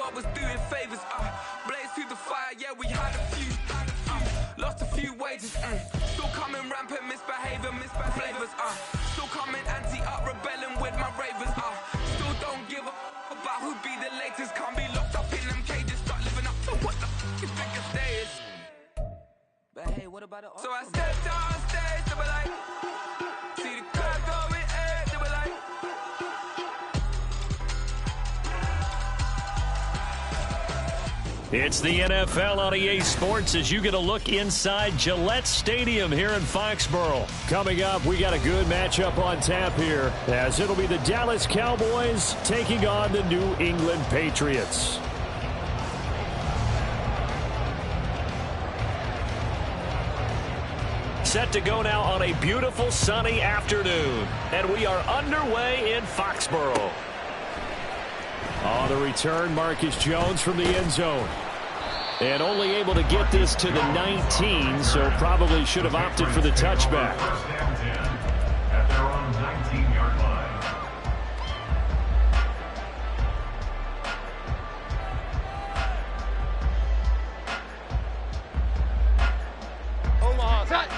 I was doing favors, blaze through the fire, yeah, we had a few, lost a few wages, still coming rampant, misbehaving, flavors, still coming anti-up, rebelling with my ravens, still don't give a about who be the latest, can't be locked up in them cages, start living up to what the f*** is biggest day is. But hey, what about it? So I stepped on stage, they were like, see the crowd going, they were like, it's the NFL on EA Sports as you get a look inside Gillette Stadium here in Foxborough. Coming up, we got a good matchup on tap here as it'll be the Dallas Cowboys taking on the New England Patriots. Set to go now on a beautiful sunny afternoon, and we are underway in Foxborough. On the return, Marcus Jones from the end zone. And only able to get this to the 19, so probably should have opted for the touchback. At their own 19-yard line. Omaha, touch!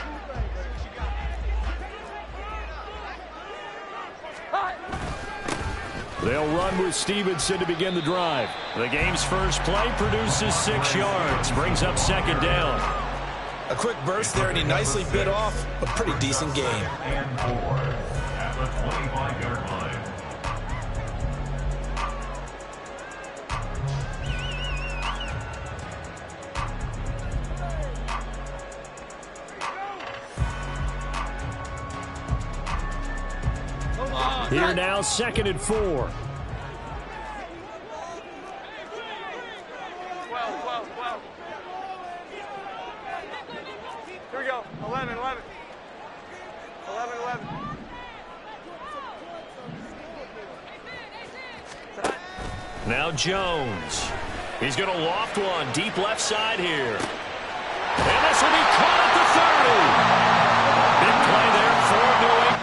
They'll run with Stevenson to begin the drive. The game's first play produces 6 yards, brings up second down. A quick burst there, and he nicely bit off a pretty decent game. And 4 at the 25-yard line. Here now, 2nd and 4. 12. Here we go. 11. Now Jones. He's going to loft one deep left side here. And this will be caught at the 30. Big play there for New England.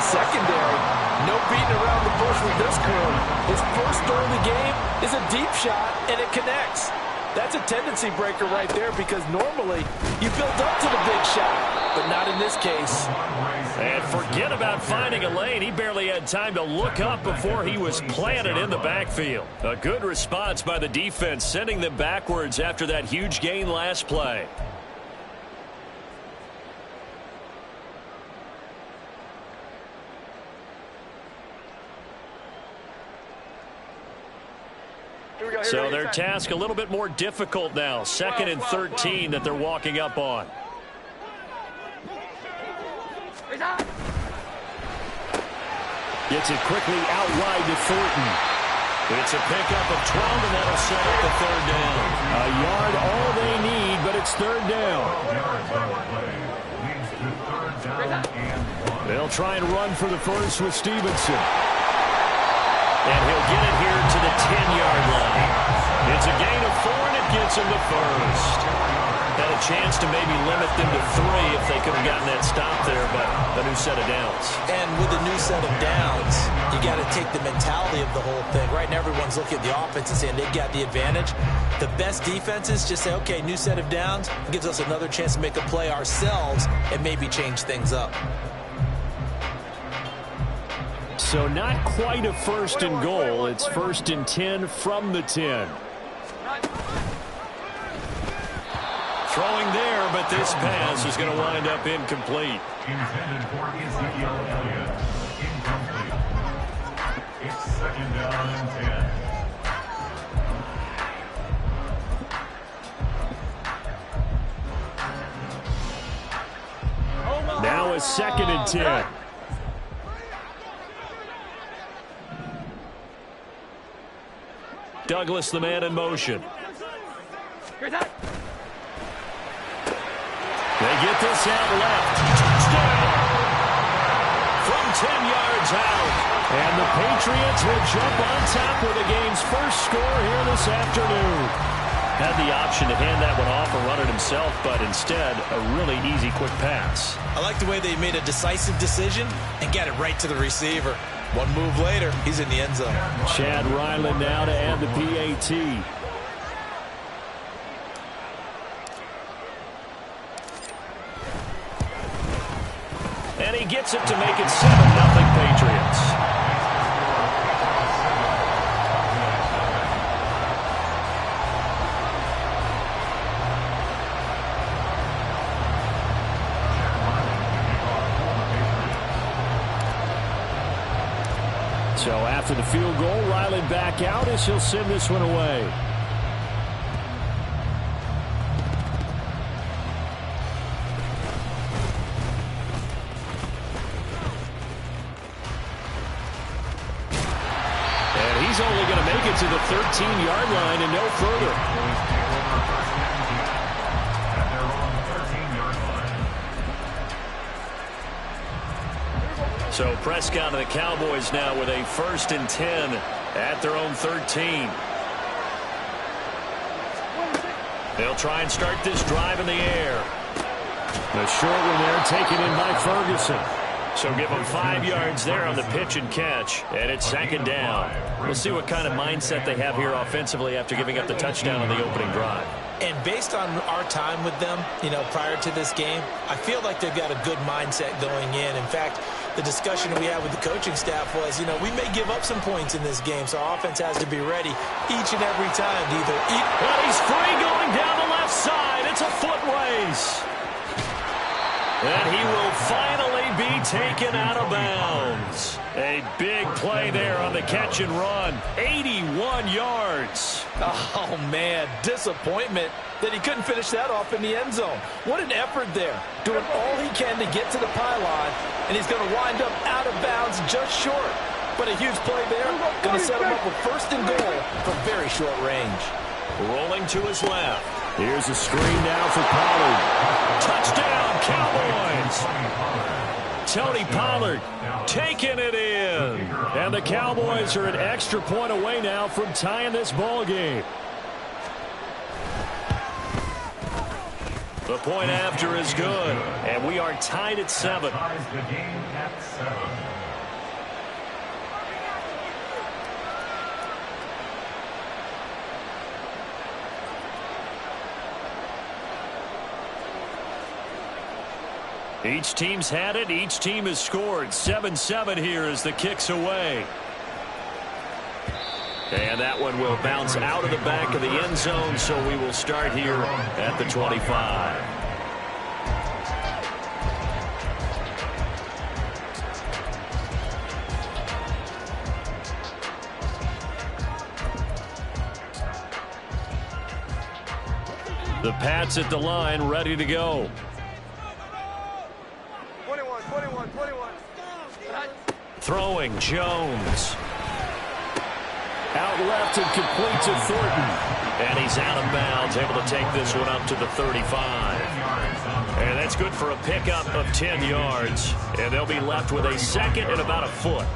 Secondary. No beating around the bush with this crew. His first throw of the game is a deep shot, and it connects. That's a tendency breaker right there because normally you build up to the big shot, but not in this case. And forget about finding a lane. He barely had time to look up before he was planted in the backfield. A good response by the defense, sending them backwards after that huge gain last play. So their task a little bit more difficult now. 2nd and 13 that they're walking up on. Gets it quickly out wide to Thornton. It's a pickup of 12, and that'll set up the 3rd down. A yard all they need, but it's 3rd down. They'll try and run for the first with Stevenson. And he'll get it here to the 10-yard line. It's a gain of 4, and it gets him the first. Had a chance to maybe limit them to 3 if they could have gotten that stop there, but a new set of downs. And with a new set of downs, you got to take the mentality of the whole thing. Right now, everyone's looking at the offense and saying they've got the advantage. The best defenses just say, okay, new set of downs. It gives us another chance to make a play ourselves and maybe change things up. So not quite a 1st and goal. It's 1st and 10 from the 10. Throwing there, but this pass is going to wind up incomplete. Intended for Ezekiel Elliott. Incomplete. It's 2nd down and 10. Now a 2nd and 10. Douglas, the man in motion. They get this out left. Touchdown! From 10 yards out. And the Patriots will jump on top with the game's first score here this afternoon. Had the option to hand that one off or run it himself, but instead, a really easy, quick pass. I like the way they made a decisive decision and got it right to the receiver. One move later, he's in the end zone. Chad Ryland now to add the PAT. And he gets it to make it 7-0 Patriots. So after the field goal, Riley back out as he'll send this one away. And he's only going to make it to the 13-yard line and no further. So Prescott and the Cowboys now with a 1st and 10 at their own 13. They'll try and start this drive in the air. The short one there taken in by Ferguson. So give them 5 yards there on the pitch and catch, and it's 2nd down. We'll see what kind of mindset they have here offensively after giving up the touchdown on the opening drive. And based on our time with them, prior to this game, I feel like they've got a good mindset going in. In fact, the discussion we had with the coaching staff was, we may give up some points in this game, so our offense has to be ready each and every time to either eat. And he's free going down the left side. It's a foot race. And he will finally be taken out of bounds. A big play there on the catch and run. 81 yards. Oh, man, disappointment that he couldn't finish that off in the end zone. What an effort there. Doing all he can to get to the pylon, and he's going to wind up out of bounds just short. But a huge play there. Going to set him up with 1st and goal from very short range. Rolling to his left. Here's a screen now for Pollard. Touchdown, Cowboys. Tony Pollard taking it in. And the Cowboys are an extra point away now from tying this ball game. The point after is good. And we are tied at 7. Each team's had it. Each team has scored. 7-7 here as the kick's away. And that one will bounce out of the back of the end zone, so we will start here at the 25. The Pats at the line, ready to go. 21. Throwing, Jones. Out left and complete to Thornton. And he's out of bounds, able to take this one up to the 35. And that's good for a pickup of 10 yards. And they'll be left with a 2nd and about a foot.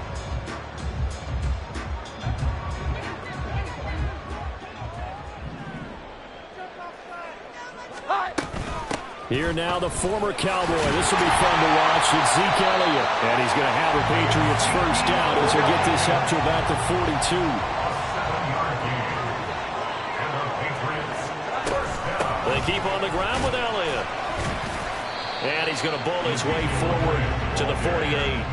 Here now the former Cowboy. This will be fun to watch. It's Zeke Elliott. And he's going to have the Patriots 1st down as they get this up to about the 42. They keep on the ground with Elliott. And he's going to bull his way forward to the 48.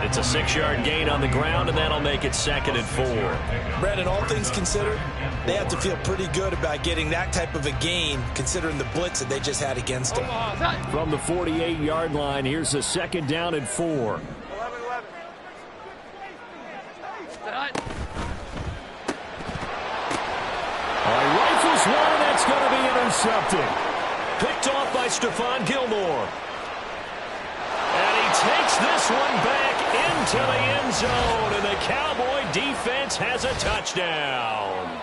It's a 6-yard gain on the ground, and that'll make it 2nd and 4. Brandon, all things considered, they have to feel pretty good about getting that type of a gain, considering the blitz that they just had against them. From the 48-yard line, here's a 2nd down and 4. 11. Rifles one, that's going to be intercepted. Picked off by Stephon Gilmore. And he takes this one back into the end zone, and the Cowboy defense has a touchdown.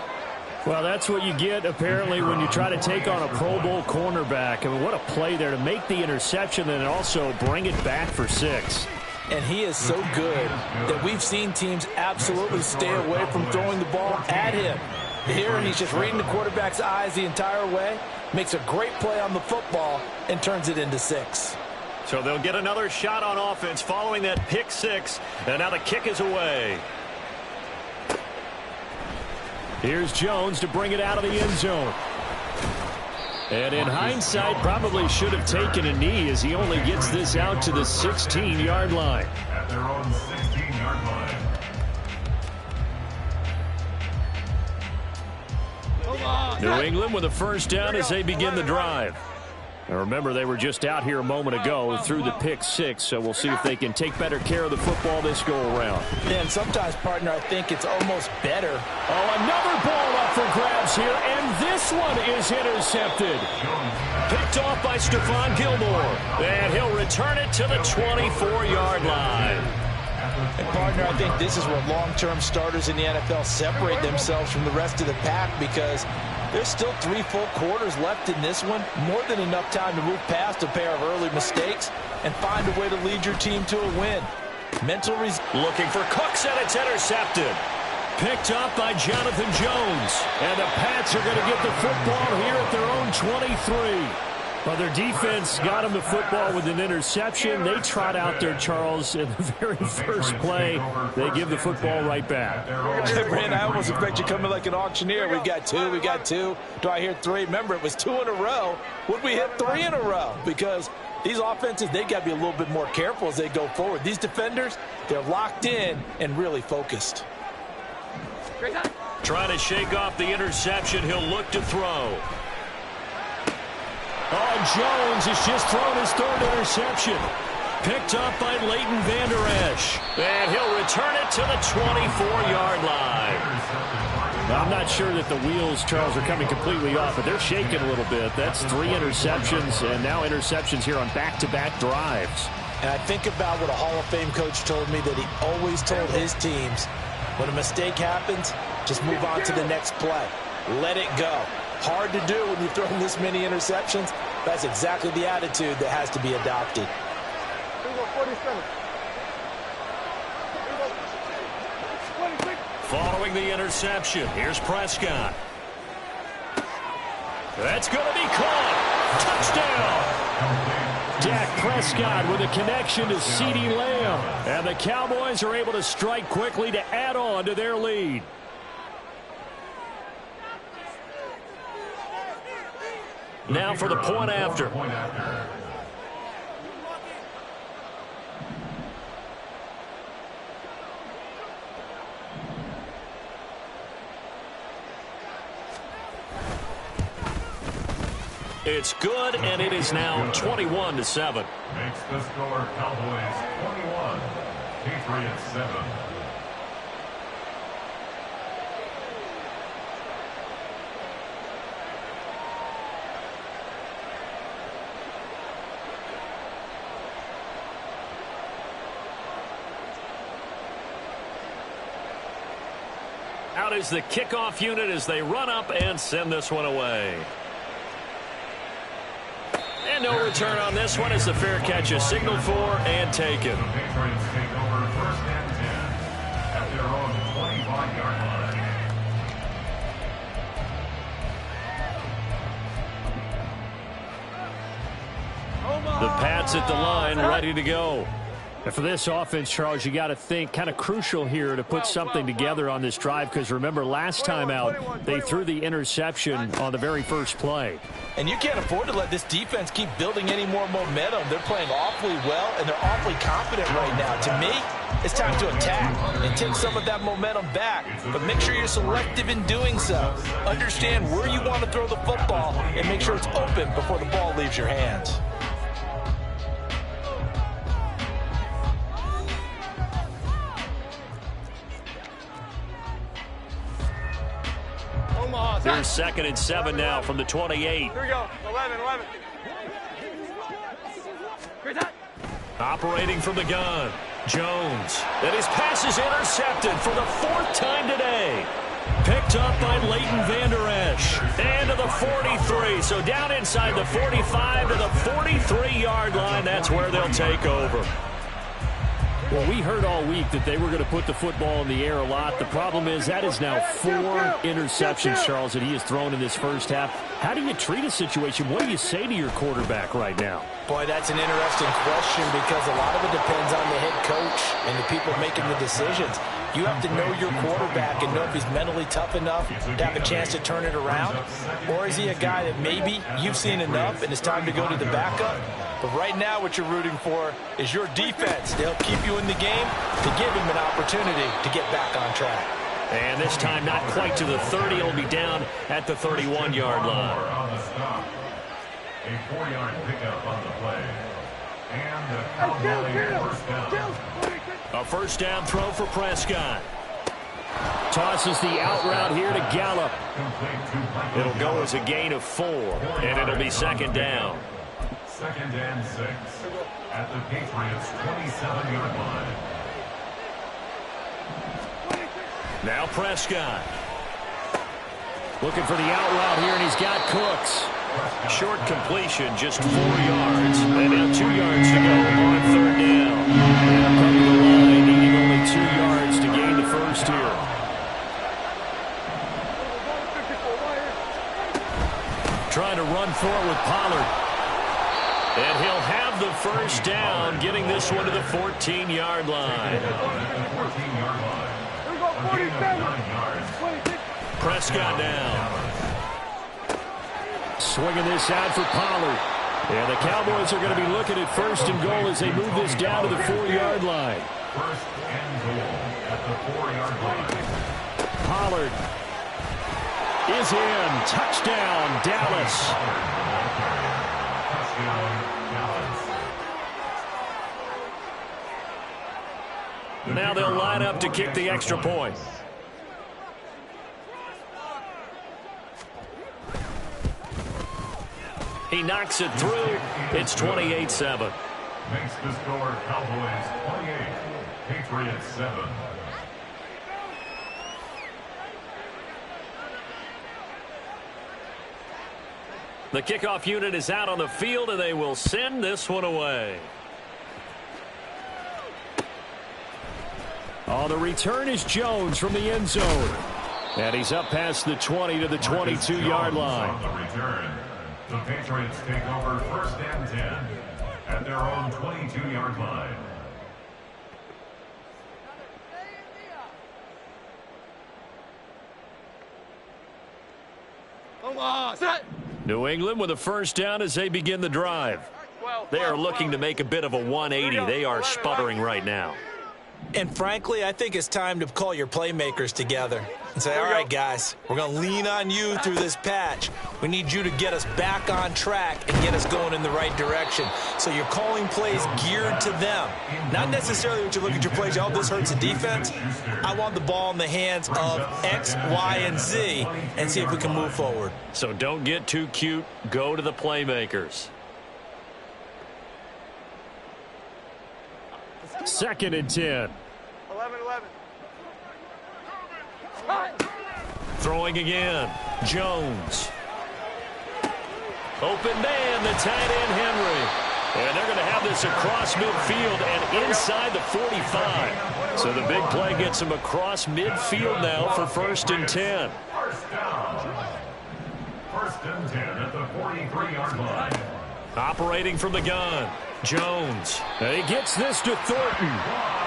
Well, that's what you get, apparently, when you try to take on a Pro Bowl cornerback. I mean, what a play there to make the interception and also bring it back for 6. and he is so good that we've seen teams absolutely stay away from throwing the ball at him. Here, he's just reading the quarterback's eyes the entire way, makes a great play on the football, and turns it into 6. So they'll get another shot on offense following that pick 6, and now the kick is away. Here's Jones to bring it out of the end zone. And in hindsight, probably should have taken a knee as he only gets this out to the 16-yard line. At their own 16-yard line. New England with a first down as they begin the drive. Now remember, they were just out here a moment ago through the pick 6, so we'll see if they can take better care of the football this go-around. Yeah, and sometimes, partner, I think it's almost better. Oh, another ball up for grabs here, and this one is intercepted. Picked off by Stephon Gilmore, and he'll return it to the 24-yard line. And, partner, I think this is where long-term starters in the NFL separate themselves from the rest of the pack, because there's still 3 full quarters left in this one. More than enough time to move past a pair of early mistakes and find a way to lead your team to a win. Looking for Cooks, and it's intercepted. Picked up by Jonathan Jones. And the Pats are going to get the football here at their own 23. Well, their defense got them the football with an interception. They trot out there, Charles, in the very first play. They give the football right back. Brand, I almost expect you coming like an auctioneer. We've got 2, we got 2. Do I hear 3? Remember, it was 2 in a row. Would we hit 3 in a row? Because these offenses, they got to be a little bit more careful as they go forward. These defenders, they're locked in and really focused. Trying to shake off the interception. He'll look to throw. Oh, Jones has just thrown his 3rd interception. Picked up by Leighton Vander Esch. And he'll return it to the 24-yard line. Now, I'm not sure that the wheels, Charles, are coming completely off, but they're shaking a little bit. That's 3 interceptions, and now interceptions here on back-to-back drives. And I think about what a Hall of Fame coach told me, that he always told his teams, when a mistake happens, just move on to the next play. Let it go. Hard to do when you're throwing this many interceptions. That's exactly the attitude that has to be adopted. Following the interception, here's Prescott. That's going to be caught. Touchdown! Dak Prescott with a connection to CeeDee Lamb. And the Cowboys are able to strike quickly to add on to their lead. Now for the point after. It's good, and it is now 21-7. Makes the score Cowboys 21, Patriots 7. Out is the kickoff unit as they run up and send this one away. And no return on this one as the fair catch is signaled for and taken. The Patriots take over 1st and 10 at their own 25-yard line. The Pats at the line, ready to go. And for this offense, Charles, you got to think kind of crucial here to put something together on this drive, because remember, last time out, they threw the interception on the very first play. And you can't afford to let this defense keep building any more momentum. They're playing awfully well, and they're awfully confident right now. To me, it's time to attack and take some of that momentum back. But make sure you're selective in doing so. Understand where you want to throw the football and make sure it's open before the ball leaves your hands. They're 2nd and 7 now from the 28. Here we go. 11. Operating from the gun, Jones. And his pass is intercepted for the 4th time today. Picked up by Leighton Vander Esch. And to the 43. So down inside the 45 to the 43-yard line. That's where they'll take over. Well, we heard all week that they were going to put the football in the air a lot. The problem is that is now 4 interceptions, Charles, that he has thrown in this first half. How do you treat a situation? What do you say to your quarterback right now? Boy, that's an interesting question because a lot of it depends on the head coach and the people making the decisions. You have to know your quarterback and know if he's mentally tough enough to have a chance to turn it around. Or is he a guy that maybe you've seen enough and it's time to go to the backup? But right now what you're rooting for is your defense to help keep you in the game, to give him an opportunity to get back on track. And this time not quite to the 30. It'll be down at the 31-yard line. A 4-yard pickup on the play. And a Cowboys first down. A first down throw for Prescott. Tosses the out route here to Gallup. It'll go as a gain of 4, and it'll be second down. Second and 6 at the Patriots' 27-yard line. Now Prescott. Looking for the out route here, and he's got Cooks. Short completion, just 4 yards. And now 2 yards to go on third down. And up the line, needing only 2 yards to gain the first here. Trying to run for it with Pollard. And he'll have the first down, getting this one to the 14-yard line. Prescott now. Swinging this out for Pollard. And the Cowboys are going to be looking at first and goal as they move this down to the 4-yard line. First and goal at the 4-yard line. Pollard is in. Touchdown, Dallas. Now they'll line up to kick the extra point. He knocks it through. It's 28-7. Makes the score Cowboys 28, Patriots 7. The kickoff unit is out on the field, and they will send this one away. Oh, the return is Jones from the end zone. And he's up past the 20 to the 22-yard line. On the return, the Patriots take over first and 10 at their own 22-yard line. New England with a first down as they begin the drive. They are looking to make a bit of a 180. They are sputtering right now. And frankly, I think it's time to call your playmakers together and say, all right, guys, we're going to lean on you through this patch. We need you to get us back on track and get us going in the right direction. So you're calling plays geared to them. Not necessarily when you look at your plays, oh, this hurts the defense. I want the ball in the hands of X, Y, and Z and see if we can move forward. So don't get too cute. Go to the playmakers. Second and 10. 11. Throwing again. Jones. Open man, the tight end Henry. And they're going to have this across midfield and inside the 45. So the big play gets them across midfield now for first and 10. First down. First and 10 at the 43-yard line. Operating from the gun. Jones. And he gets this to Thornton.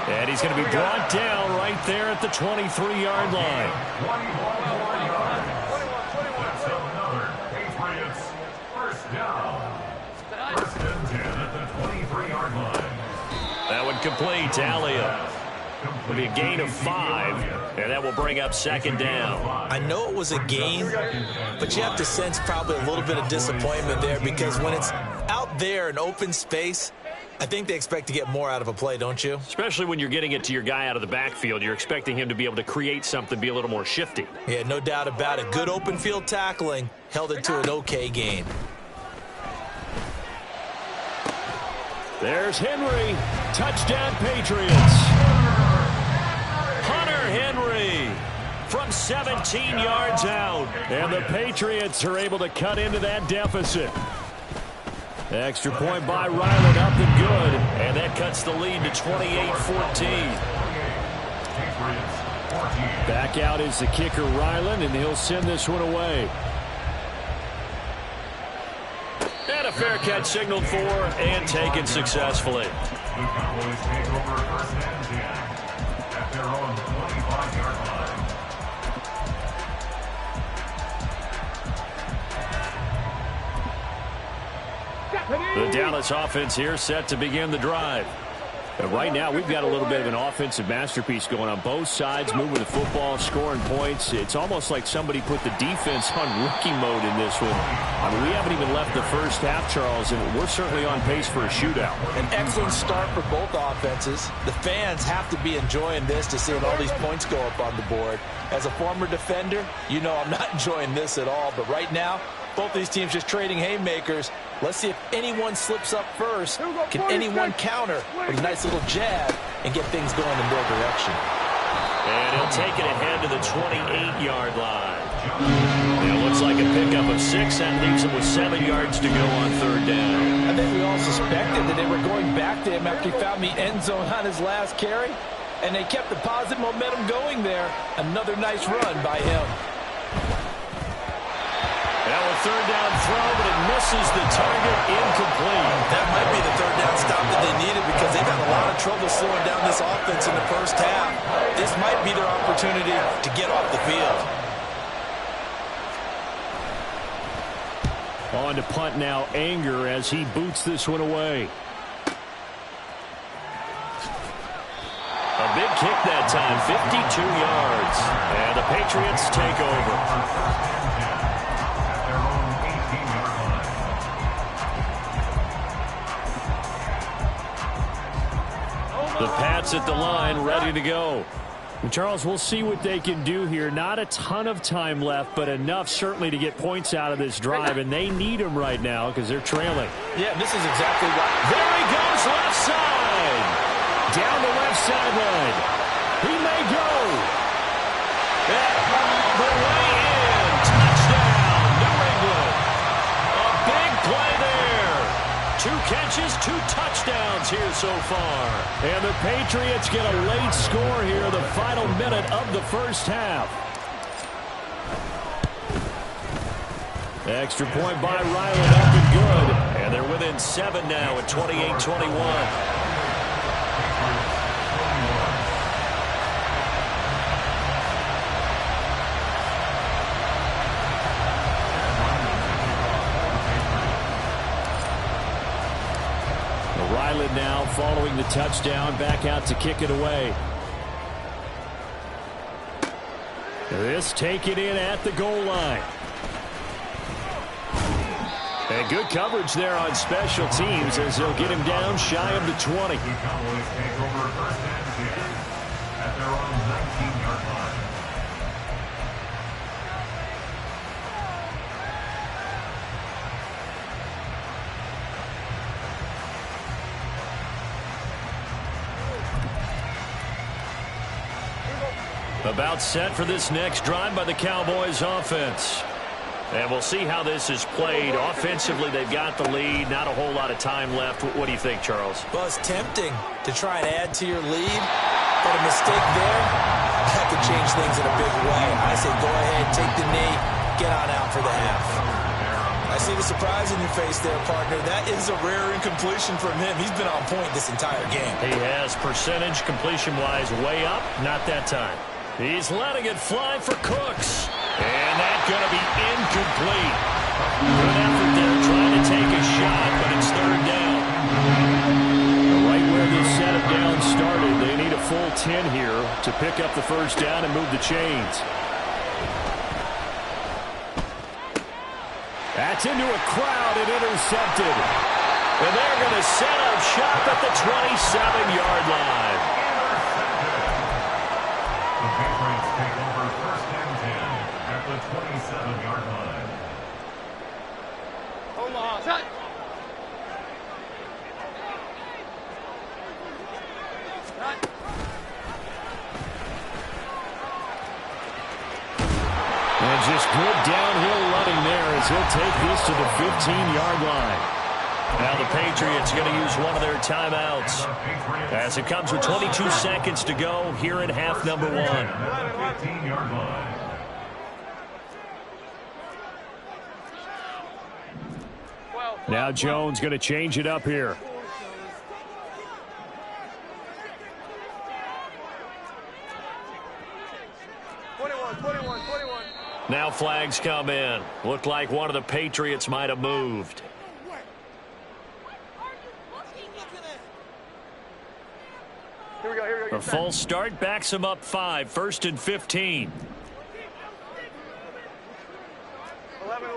And he's going to be brought down right there at the 23-yard line. 21 yards. That's another Patriots first down. First and 10 at the 23-yard line. That would complete to Elliott. It'll be a gain of 5, and that will bring up second down. I know it was a gain, but you have to sense probably a little bit of disappointment there because when it's out there in open space, I think they expect to get more out of a play, don't you? Especially when you're getting it to your guy out of the backfield. You're expecting him to be able to create something, be a little more shifty. Yeah, no doubt about it. Good open field tackling held it to an okay gain. There's Henry. Touchdown, Patriots. Henry from 17 yards out. And the Patriots are able to cut into that deficit. Extra point by Ryland, up and good. And that cuts the lead to 28-14. Back out is the kicker, Ryland, and he'll send this one away. And a fair catch signaled for and taken successfully. The Cowboys take over 1st and 10 at their own 25-yard line. The Dallas offense here set to begin the drive. And right now, we've got a little bit of an offensive masterpiece going on both sides, moving the football, scoring points. It's almost like somebody put the defense on rookie mode in this one. I mean, we haven't even left the first half, Charles, and we're certainly on pace for a shootout. An excellent start for both offenses. The fans have to be enjoying this to see all these points go up on the board. As a former defender, you know I'm not enjoying this at all. But right now, both these teams just trading haymakers. Let's see if anyone slips up first. Can anyone counter with a nice little jab and get things going in their direction? And he'll take it ahead to the 28-yard line. It looks like a pickup of 6. That leaves him with 7 yards to go on 3rd down. I think we all suspected that they were going back to him after he found the end zone on his last carry. And they kept the positive momentum going there. Another nice run by him. Now a 3rd down throw, but it misses the target, incomplete. That might be the 3rd down stop that they needed because they've had a lot of trouble slowing down this offense in the first half. This might be their opportunity to get off the field. On to punt now, Anger, as he boots this one away. A big kick that time, 52 yards. And the Patriots take over. The Pats at the line, ready to go. And Charles, we'll see what they can do here. Not a ton of time left, but enough certainly to get points out of this drive, and they need them right now because they're trailing. Yeah, this is exactly what. There he goes, left side. Down the left sideline. He may go. The way in. Touchdown, New England. A big play there. 2 catches, 2 touchdowns here so far. And the Patriots get a late score here, the final minute of the first half. Extra point by Ryland, up and good. And they're within 7 now at 28-21. Ryland now following the touchdown, back out to kick it away. This taken in at the goal line. And good coverage there on special teams as they'll get him down shy of the 20. The Cowboys take over 1st and 10 at their own 19-yard line. About set for this next drive by the Cowboys offense. And we'll see how this is played. Offensively, they've got the lead. Not a whole lot of time left. What do you think, Charles? Well, it's tempting to try and add to your lead, but a mistake there, that could change things in a big way. I say go ahead, take the knee, get on out for the half. I see the surprise in your face there, partner. That is a rare incompletion from him. He's been on point this entire game. He has percentage completion-wise way up. Not that time. He's letting it fly for Cooks. And that's going to be incomplete. Good effort there trying to take a shot, but it's 3rd down. Right where this set of downs started, they need a full 10 here to pick up the 1st down and move the chains. That's into a crowd and intercepted. And they're going to set up shop at the 27-yard line. The Patriots take over 1st and 10 at the 27-yard line. Omaha, set. And just good downhill running there as he'll take this to the 15-yard line. Now the Patriots are going to use one of their timeouts as it comes with 22 seconds to go here in half number 1. 15-yard line. Now Jones going to change it up here. Now flags come in. Looked like one of the Patriots might have moved. Here we go. A false start backs him up 5. 1st and 15. 11.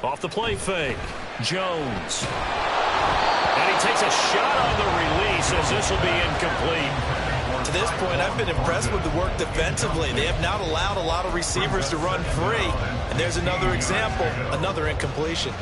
Off the play fake. Jones. And he takes a shot on the release as this will be incomplete. To this point, I've been impressed with the work defensively. They have not allowed a lot of receivers to run free. And there's another example, another incompletion.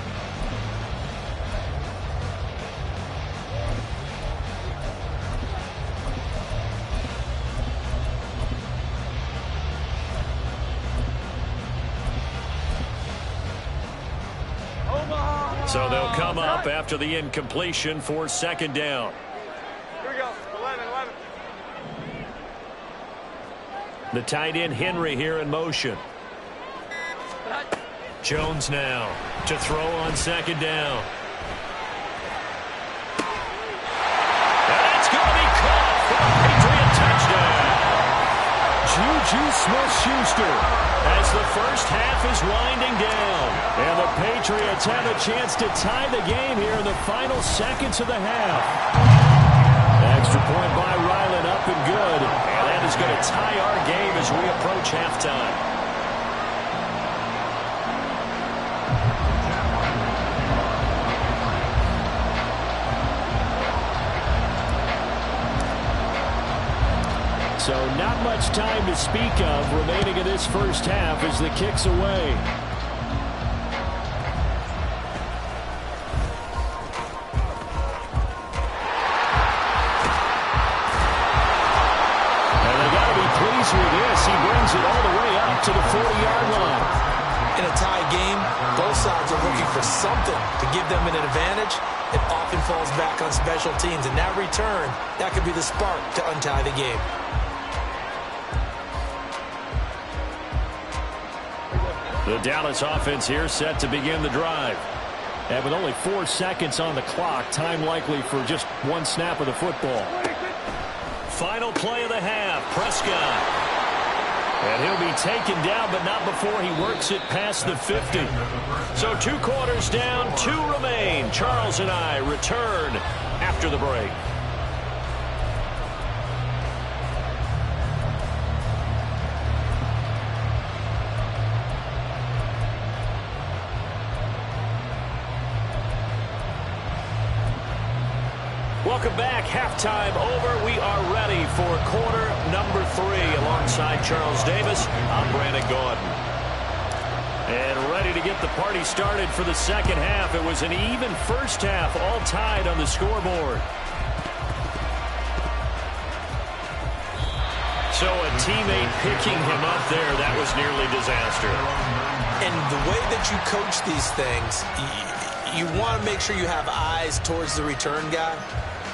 So they'll come up after the incompletion for 2nd down. Here we go. 11. The tight end Henry here in motion. Jones now to throw on 2nd down. And it's going to be caught for a Patriot touchdown. Juju Smith-Schuster as the first half is winding down. And the Patriots have a chance to tie the game here in the final seconds of the half. Extra point by Ryland, up and good. And that is going to tie our game as we approach halftime. So not much time to speak of remaining in this first half as the kick's away. And they got to be pleased with this. He brings it all the way up to the 40-yard line. In a tie game, both sides are looking for something to give them an advantage. It often falls back on special teams, and that return, that could be the spark to untie the game. The Dallas offense here set to begin the drive. And with only 4 seconds on the clock, time likely for just one snap of the football. Final play of the half, Prescott. And he'll be taken down, but not before he works it past the 50. So 2 quarters down, 2 remain. Charles and I return after the break. Welcome back. Halftime over. We are ready for quarter number 3. Alongside Charles Davis, I'm Brandon Gordon. And ready to get the party started for the second half. It was an even first half, all tied on the scoreboard. So a teammate picking him up there, that was nearly disaster. And the way that you coach these things, you want to make sure you have eyes towards the return guy,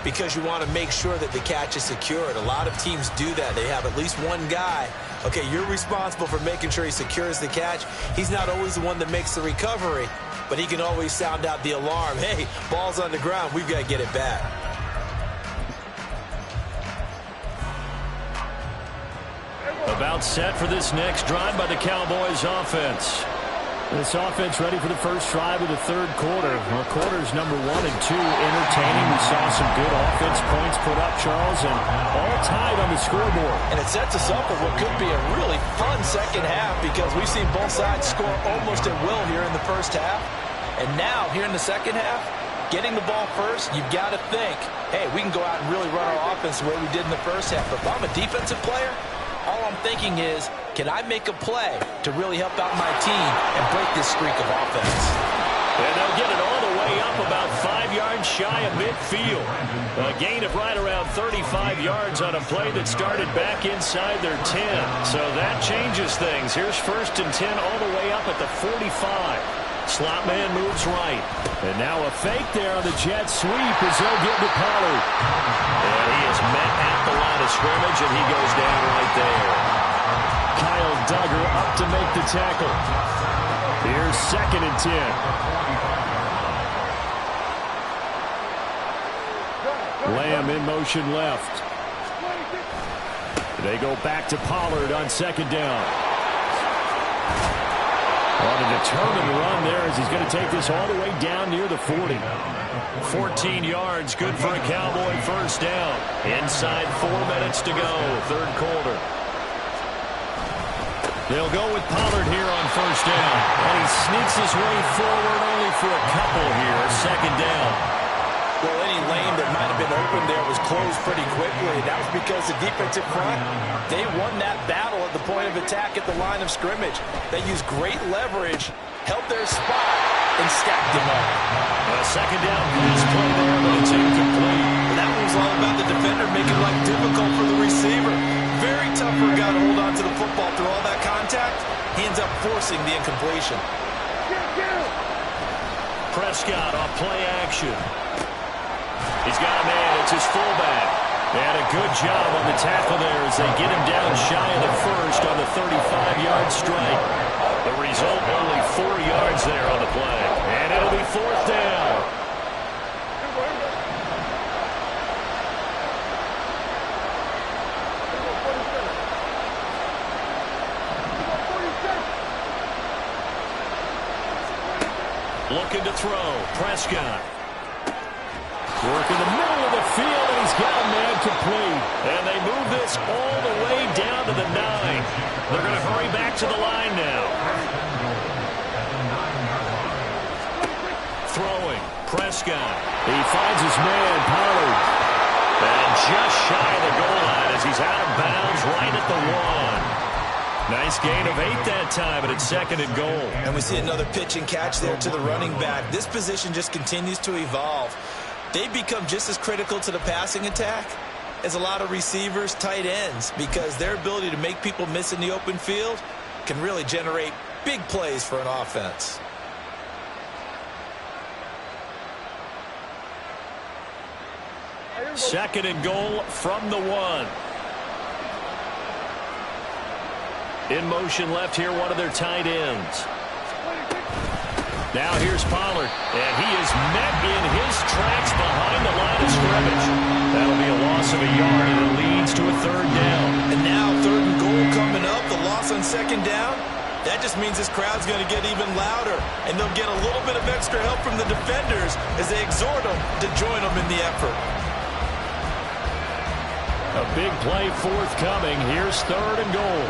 because you want to make sure that the catch is secured. A lot of teams do that. They have at least one guy. Okay, you're responsible for making sure he secures the catch. He's not always the one that makes the recovery, but he can always sound out the alarm. Hey, ball's on the ground. We've got to get it back. About set for this next drive by the Cowboys offense. This offense ready for the first drive of the third quarter. Well, quarters number 1 and 2 entertaining. We saw some good offense points put up, Charles, and all tied on the scoreboard. And it sets us up for what could be a really fun second half, because we've seen both sides score almost at will here in the first half. And now, here in the second half, getting the ball first, you've got to think, hey, we can go out and really run our offense the way we did in the first half. But if I'm a defensive player, all I'm thinking is, can I make a play to really help out my team and break this streak of offense? And they'll get it all the way up about 5 yards shy of midfield. A gain of right around 35 yards on a play that started back inside their 10. So that changes things. Here's 1st and 10 all the way up at the 45. Slot man moves right. And now a fake there on the jet sweep as they'll get to Pollard. And he is met at the line of scrimmage, and he goes down right there. Kyle Duggar up to make the tackle. Here's 2nd and 10. Lamb in motion left. They go back to Pollard on 2nd down. On a determined run there as he's going to take this all the way down near the 40. 14 yards, good for a Cowboy 1st down. Inside 4 minutes to go, 3rd quarter. They'll go with Pollard here on 1st down. And he sneaks his way forward only for a couple here, 2nd down. Well, any lane that might have been open there was closed pretty quickly. That was because the defensive front, they won that battle at the point of attack at the line of scrimmage. They used great leverage, held their spot, and stacked him up. A 2nd down pass play there, but it's incomplete. And that was all about the defender making life difficult for the receiver. Very tough for a guy to hold on to the football through all that contact. He ends up forcing the incompletion. Prescott off play action. He's got a man. It's his fullback. And a good job on the tackle there as they get him down shy of the 1st on the 35-yard strike. The result, only 4 yards there on the play. And it'll be 4th down. Looking to throw. Prescott. Work in the middle of the field, and he's got a man complete. And they move this all the way down to the 9. They're going to hurry back to the line now. Throwing. Prescott. He finds his man, Pollard. And just shy of the goal line as he's out of bounds right at the 1. Nice gain of 8 that time, and it's 2nd and goal. And we see another pitch and catch there to the running back. This position just continues to evolve. They become just as critical to the passing attack as a lot of receivers, tight ends, because their ability to make people miss in the open field can really generate big plays for an offense. Second and goal from the 1. In motion left here, one of their tight ends. Now here's Pollard, and he is met in his tracks behind the line of scrimmage. That'll be a loss of a yard, and it leads to a 3rd down. And now 3rd and goal coming up, the loss on 2nd down. That just means this crowd's going to get even louder, and they'll get a little bit of extra help from the defenders as they exhort them to join them in the effort. A big play forthcoming. Here's 3rd and goal.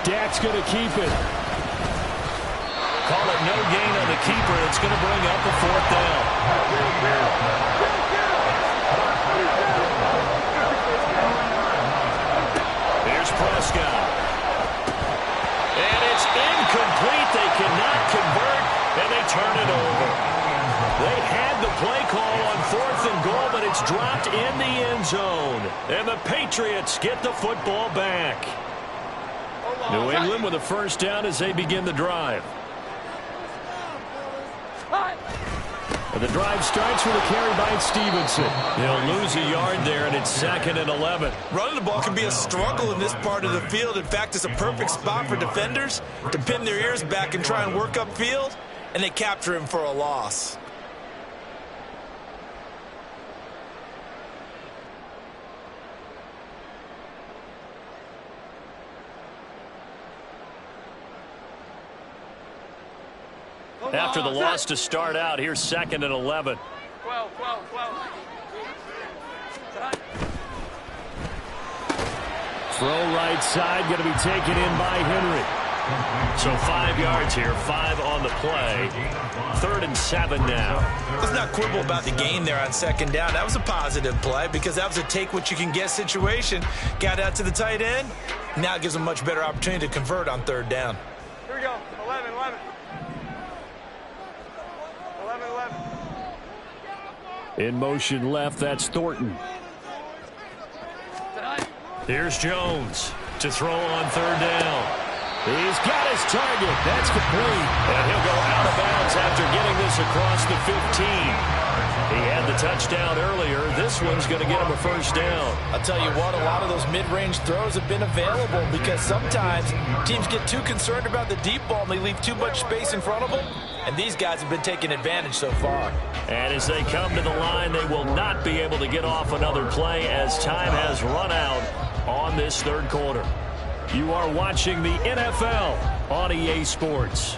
Dak's going to keep it. Call it no gain on the keeper. It's going to bring up a 4th down. Here's Prescott. And it's incomplete. They cannot convert, and they turn it over. They had the play call on 4th and goal, but it's dropped in the end zone. And the Patriots get the football back. New England with a 1st down as they begin the drive. And the drive starts with a carry by Stevenson. They'll lose a yard there, and it's 2nd and 11. Running the ball can be a struggle in this part of the field. In fact, it's a perfect spot for defenders to pin their ears back and try and work upfield, and they capture him for a loss. After the loss to start out, here's 2nd and 11. 12. Throw right side, going to be taken in by Henry. So 5 yards here, 5 on the play. 3rd and 7 now. Let's not quibble about the gain there on 2nd down. That was a positive play because that was a take-what-you-can-get situation. Got out to the tight end. Now it gives them a much better opportunity to convert on 3rd down. Here we go. 11, 11. 11, 11. In motion left, that's Thornton. Here's Jones to throw on third down. He's got his target. That's complete. And he'll go out of bounds after getting this across the 15. He had the touchdown earlier. This one's going to get him a first down. I'll tell you what, a lot of those mid-range throws have been available because sometimes teams get too concerned about the deep ball and they leave too much space in front of them. And these guys have been taking advantage so far. And as they come to the line, they will not be able to get off another play as time has run out on this third quarter. You are watching the NFL on EA Sports.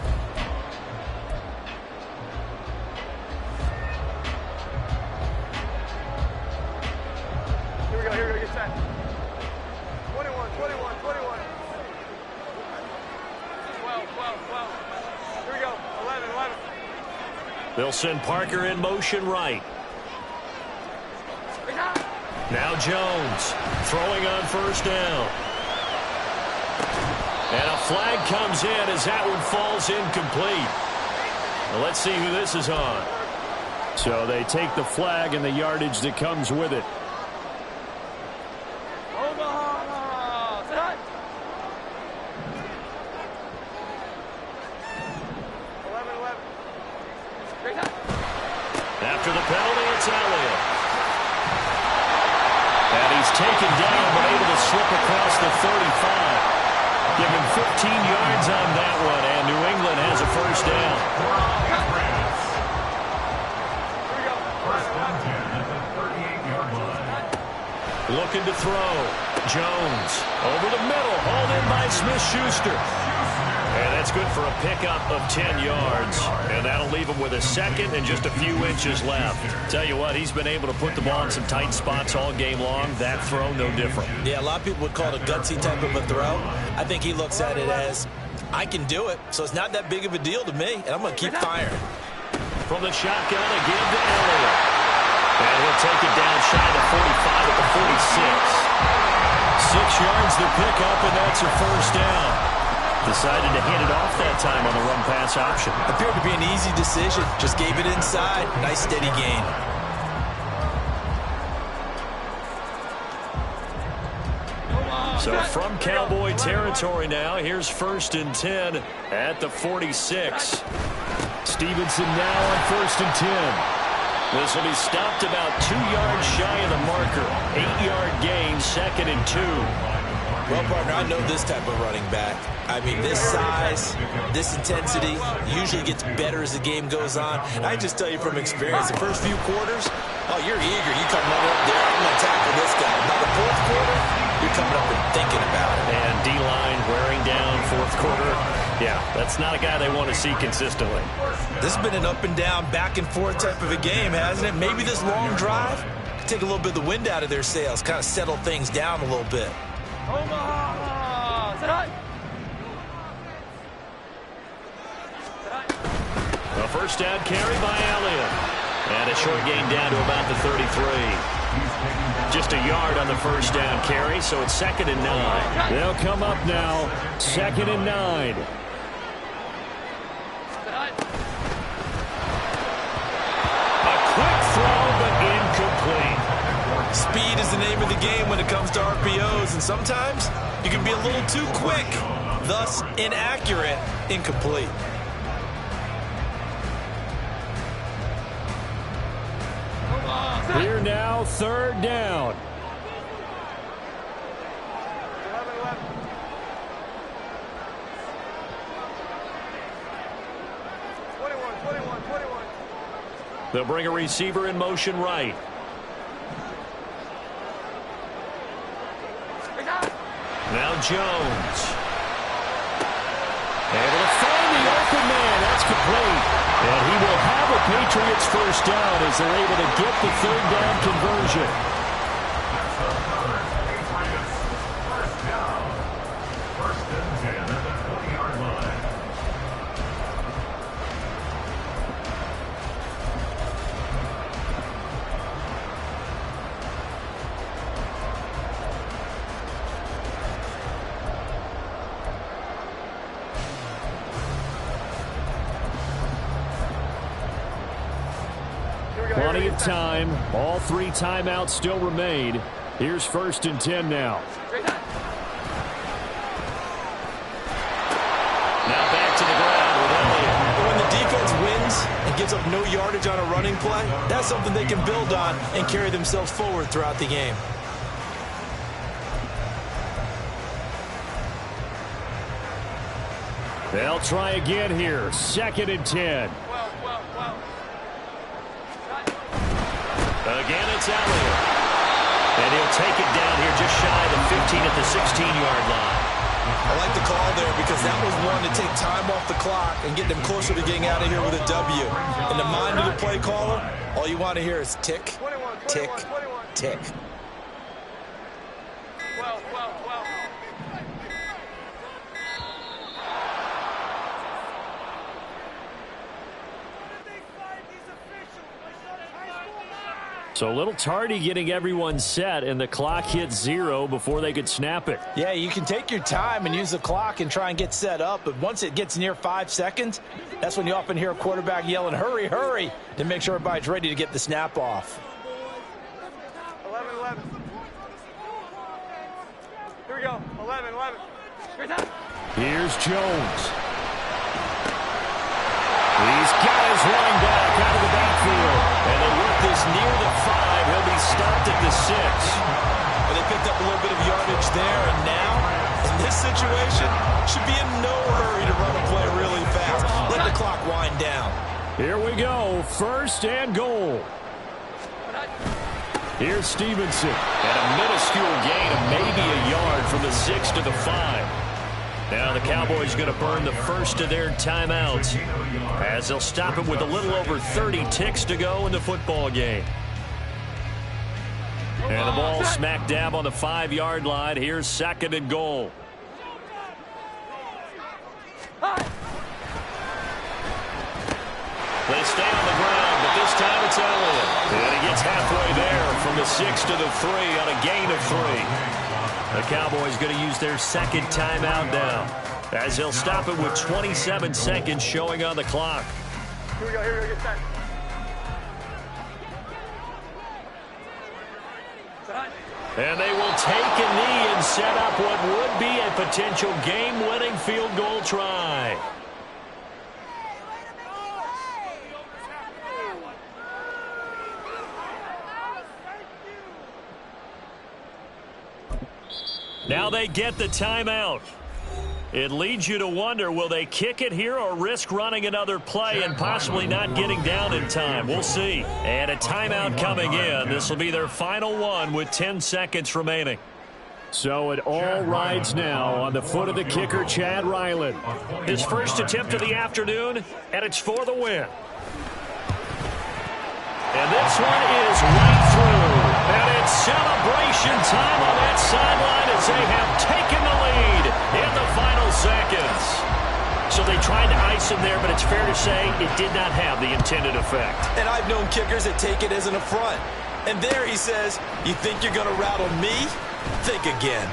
Here we go, get set. 21, 21, 21. 12, 12, 12. Here we go, 11, 11. They'll send Parker in motion right. Now Jones throwing on first down. And a flag comes in as that one falls incomplete. Well, let's see who this is on. So they take the flag and the yardage that comes with it. 11, 11. After the penalty, it's Elliott. And he's taken down but able to slip across the 35. Give him 15 yards on that one, and New England has a first down. First and 10 at the 38-yard line. Looking to throw. Jones over the middle, hauled in by Smith-Schuster. And that's good for a pickup of 10 yards. And that'll leave him with a second and just a few inches left. Tell you what, he's been able to put the ball in some tight spots all game long. That throw, no different. Yeah, a lot of people would call it a gutsy type of a throw. I think he looks at it as, I can do it, so it's not that big of a deal to me, and I'm going to keep firing. From the shotgun, again to Elliott. And he'll take it down shy of the 45 at the 46. 6 yards to pick up, and that's a first down. Decided to hand it off that time on the run-pass option. Appeared to be an easy decision. Just gave it inside. Nice, steady gain. So from Cowboy territory now, here's first and 10 at the 46. Stevenson now on first and 10. This will be stopped about 2 yards shy of the marker. 8-yard gain, second and 2. Well, partner, I know this type of running back. I mean, this size, this intensity usually gets better as the game goes on. And I just tell you from experience, the first few quarters, oh, you're eager. You come running up there, I'm going to tackle this guy. By the fourth quarter, you're coming up and thinking about it. And D-line wearing down fourth quarter. Yeah, that's not a guy they want to see consistently. This has been an up and down, back and forth type of a game, hasn't it? Maybe this long drive could take a little bit of the wind out of their sails, kind of settle things down a little bit. A first down carry by Elliott. And a short gain down to about the 33. Just a yard on the first down carry, so it's second and 9. They'll come up now, second and 9. A quick throw, but incomplete. Speed is the name of the game when it comes to RPOs, and sometimes you can be a little too quick, thus inaccurate, incomplete. Here now, third down. 11, 11. They'll bring a receiver in motion right. Now Jones. Able to find the open man. That's complete. And he will have a Patriots first down as they're able to get the third down conversion. First down. First and 10 at the 20-yard line. Plenty of time. All 3 timeouts still remain. Here's 1st and 10 now. Now back to the ground with Elliott. When the defense wins and gives up no yardage on a running play, that's something they can build on and carry themselves forward throughout the game. They'll try again here. 2nd and 10. Again, it's Elliott. And he'll take it down here just shy of the 15 at the 16-yard line. I like the call there because that was one to take time off the clock and get them closer to getting out of here with a W. In the mind of the play caller, all you want to hear is tick, tick, tick. 12. So a little tardy getting everyone set, and the clock hit 0 before they could snap it. Yeah, you can take your time and use the clock and try and get set up, but once it gets near 5 seconds, that's when you often hear a quarterback yelling, hurry, hurry, to make sure everybody's ready to get the snap off. 11. Here we go. 11. Here's Jones. He's got his running back out of the backfield. And they work this near the 5. He'll be stopped at the 6. Well, they picked up a little bit of yardage there, and now, in this situation, should be in no hurry to run a play really fast. Let the clock wind down. Here we go. 1st and goal. Here's Stevenson. And a minuscule gain of maybe a yard from the 6 to the 5. Now the Cowboys going to burn the first of their timeouts as they'll stop it with a little over 30 ticks to go in the football game. And the ball smack dab on the 5-yard line. Here's 2nd and goal. They stay on the ground, but this time it's Elliott. And he gets halfway there from the 6 to the 3 on a gain of 3. The Cowboys going to use their 2nd timeout now as they'll stop it with 27 seconds showing on the clock. Here we go, get set. And they will take a knee and set up what would be a potential game-winning field goal try. Now they get the timeout. It leads you to wonder, will they kick it here or risk running another play and possibly not getting down in time? We'll see. And a timeout coming in. This will be their final one with 10 seconds remaining. So it all rides now on the foot of the kicker, Chad Ryland. His first attempt of the afternoon, and it's for the win. And this one is right through. And it's celebration time on that sideline as they have taken the lead in the final seconds. So they tried to ice him there, but it's fair to say it did not have the intended effect. And I've known kickers that take it as an affront. And there he says, you think you're going to rattle me? Think again.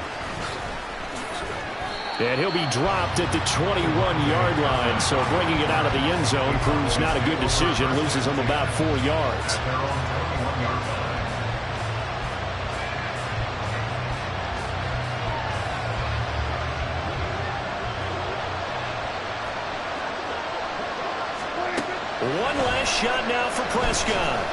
And he'll be dropped at the 21-yard line, so bringing it out of the end zone proves not a good decision. Loses him about 4 yards. One last shot now for Prescott.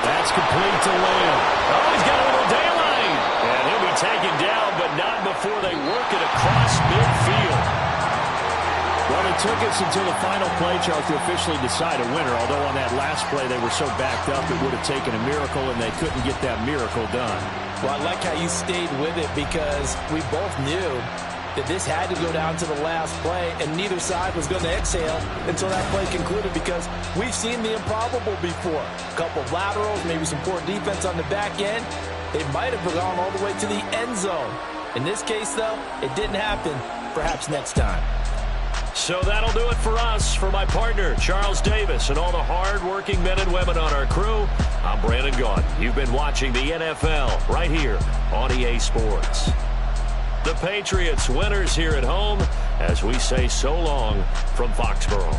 That's complete to Lamb. Oh, he's got a little daylight. And he'll be taken down, but not before they work it across midfield. Well, it took us until the final play, Charles, to officially decide a winner, although on that last play they were so backed up it would have taken a miracle, and they couldn't get that miracle done. Well, I like how you stayed with it because we both knew that this had to go down to the last play, and neither side was going to exhale until that play concluded because we've seen the improbable before. A couple of laterals, maybe some poor defense on the back end. They might have gone all the way to the end zone. In this case, though, it didn't happen. Perhaps next time. So that'll do it for us. For my partner, Charles Davis, and all the hard-working men and women on our crew, I'm Brandon Gaudin. You've been watching the NFL right here on EA Sports. The Patriots winners here at home as we say so long from Foxborough.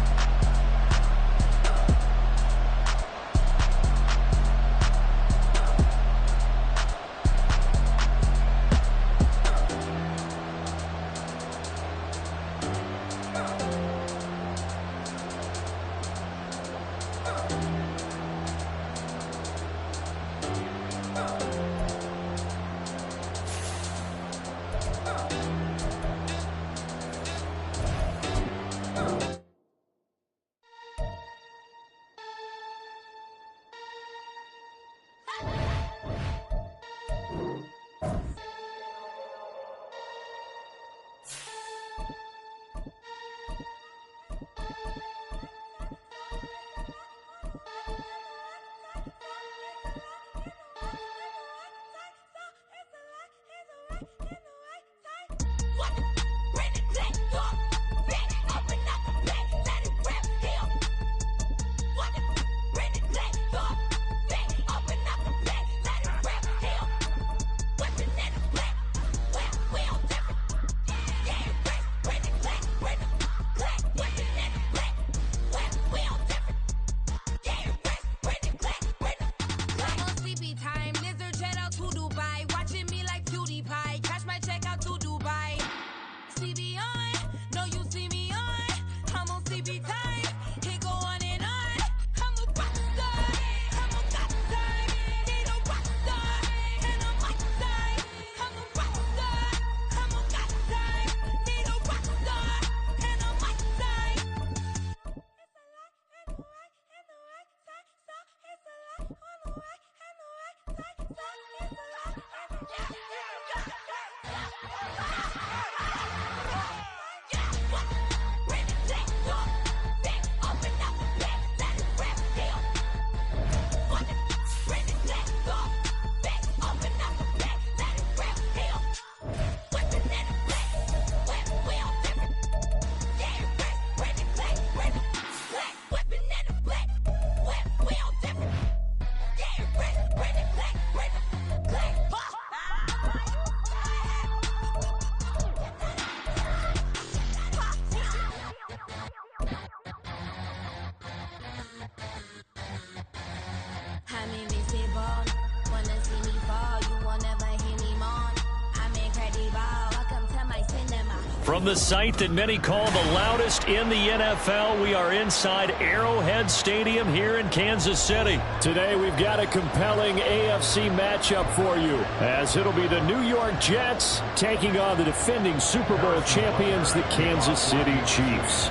From the site that many call the loudest in the NFL, we are inside Arrowhead Stadium here in Kansas City. Today we've got a compelling AFC matchup for you, as it'll be the New York Jets taking on the defending Super Bowl champions, the Kansas City Chiefs.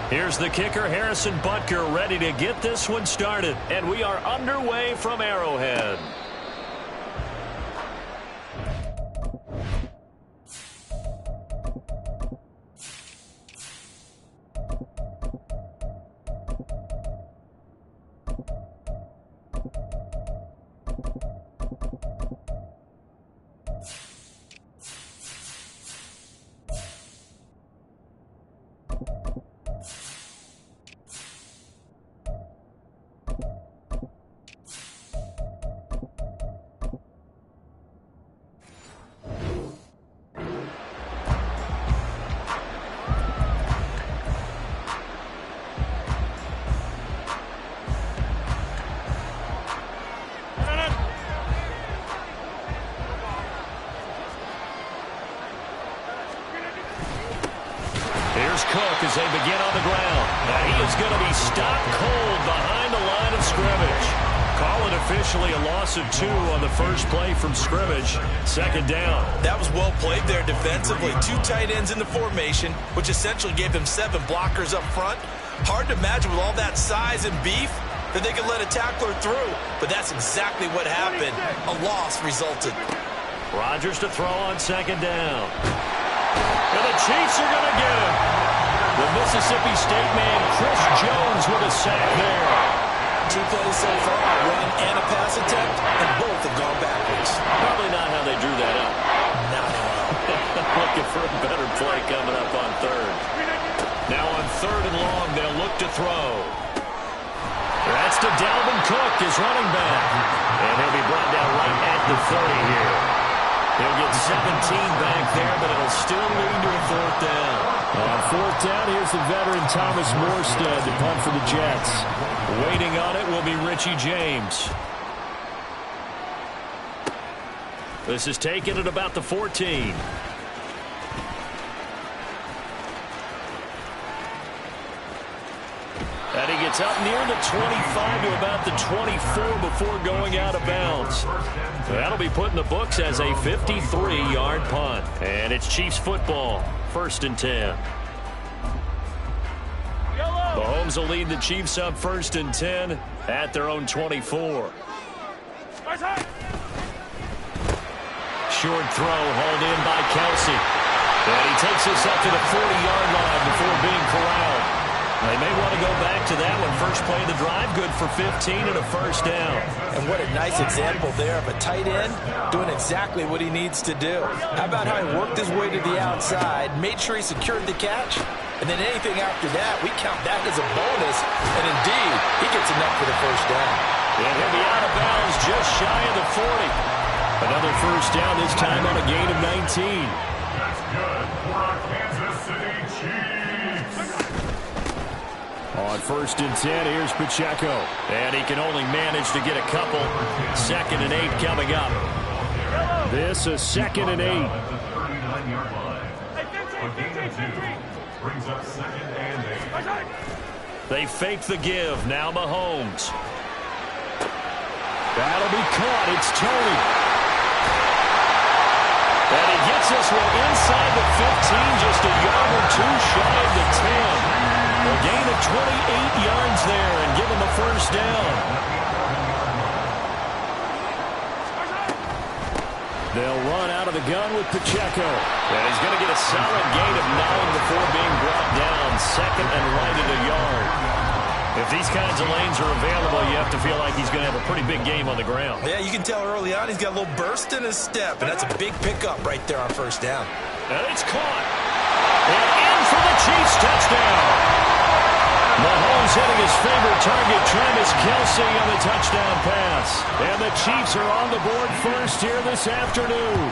Here's the kicker, Harrison Butker, ready to get this one started. And we are underway from Arrowhead. Cook as they begin on the ground. Now he is going to be stopped cold behind the line of scrimmage. Call it officially a loss of 2 on the first play from scrimmage. Second down. That was well played there defensively. 2 tight ends in the formation, which essentially gave them 7 blockers up front. Hard to imagine with all that size and beef that they could let a tackler through, but that's exactly what happened. A loss resulted. Rodgers to throw on second down. And the Chiefs are going to get him. The Mississippi State man, Chris Jones, with a sack there. 2 plays so far, a run and a pass attempt, and both have gone backwards. Probably not how they drew that up. Not at all. Looking for a better play coming up on third. Now on third and long, they'll look to throw. That's to Dalvin Cook, his running back. And he'll be brought down right at the 30 here. He'll get 17 back there, but it'll still lead to a fourth down. On fourth down, here's the veteran Thomas Morstead to punt for the Jets. Waiting on it will be Richie James. This is taken at about the 14. And he gets up near the 25 to about the 24 before going out of bounds. That'll be put in the books as a 53-yard punt. And it's Chiefs football, 1st and 10. Mahomes will lead the Chiefs up 1st and 10 at their own 24. Short throw hauled in by Kelsey. And he takes this up to the 40-yard line before being corralled. They may want to go back to that one. First play of the drive, good for 15 and a first down. And what a nice example there of a tight end doing exactly what he needs to do. How about how he worked his way to the outside, made sure he secured the catch, and then anything after that, we count that as a bonus. And indeed, he gets enough for the first down. And he'll be out of bounds just shy of the 40. Another first down, this time on a gain of 19. That's good for our Kansas City Chiefs. On 1st and 10, here's Pacheco. And he can only manage to get a couple. 2nd and 8 coming up. This is 2nd and 8. Brings up 2nd and 8. They fake the give. Now Mahomes. That'll be caught. It's Tony. And he gets this one inside the 15, just a yard or 2 shy of the 10. A gain of 28 yards there and give him a first down. They'll run out of the gun with Pacheco. And he's going to get a solid gain of 9 before being brought down. 2nd and right at a yard. If these kinds of lanes are available, you have to feel like he's going to have a pretty big game on the ground. Yeah, you can tell early on he's got a little burst in his step, and that's a big pickup right there on first down. And it's caught. And in for the Chiefs touchdown. Mahomes hitting his favorite target, Travis Kelce, on the touchdown pass. And the Chiefs are on the board first here this afternoon.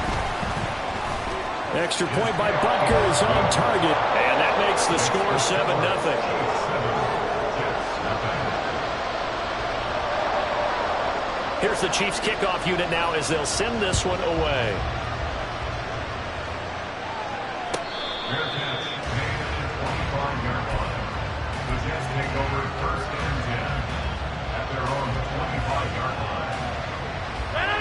Extra point by Butker is on target. And that makes the score 7-0. Here's the Chiefs kickoff unit now as they'll send this one away. Fair catch, made at the 25-yard line. The Jets take over 1st and 10 at their own 25-yard line.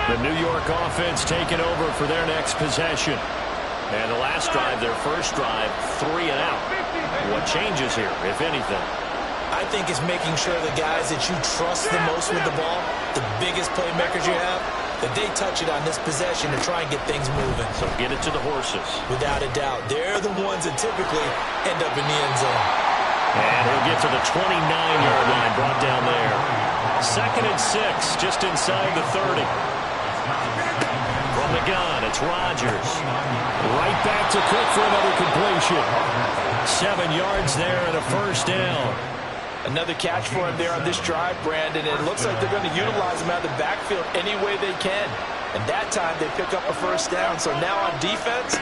The New York offense taking over for their next possession. And the last drive, their first drive, 3 and out. What changes here, if anything? I think it's making sure the guys that you trust the most with the ball, the biggest playmakers you have, that they touch it on this possession to try and get things moving. So get it to the horses. Without a doubt. They're the ones that typically end up in the end zone. And he'll get to the 29-yard line, brought down there. 2nd and 6, just inside the 30. From the gun, it's Rodgers. Right back to Cook for another completion. 7 yards there and a first down. Another catch for him there on this drive, Brandon. It looks like they're going to utilize him out of the backfield any way they can. And that time they pick up a first down. So now on defense,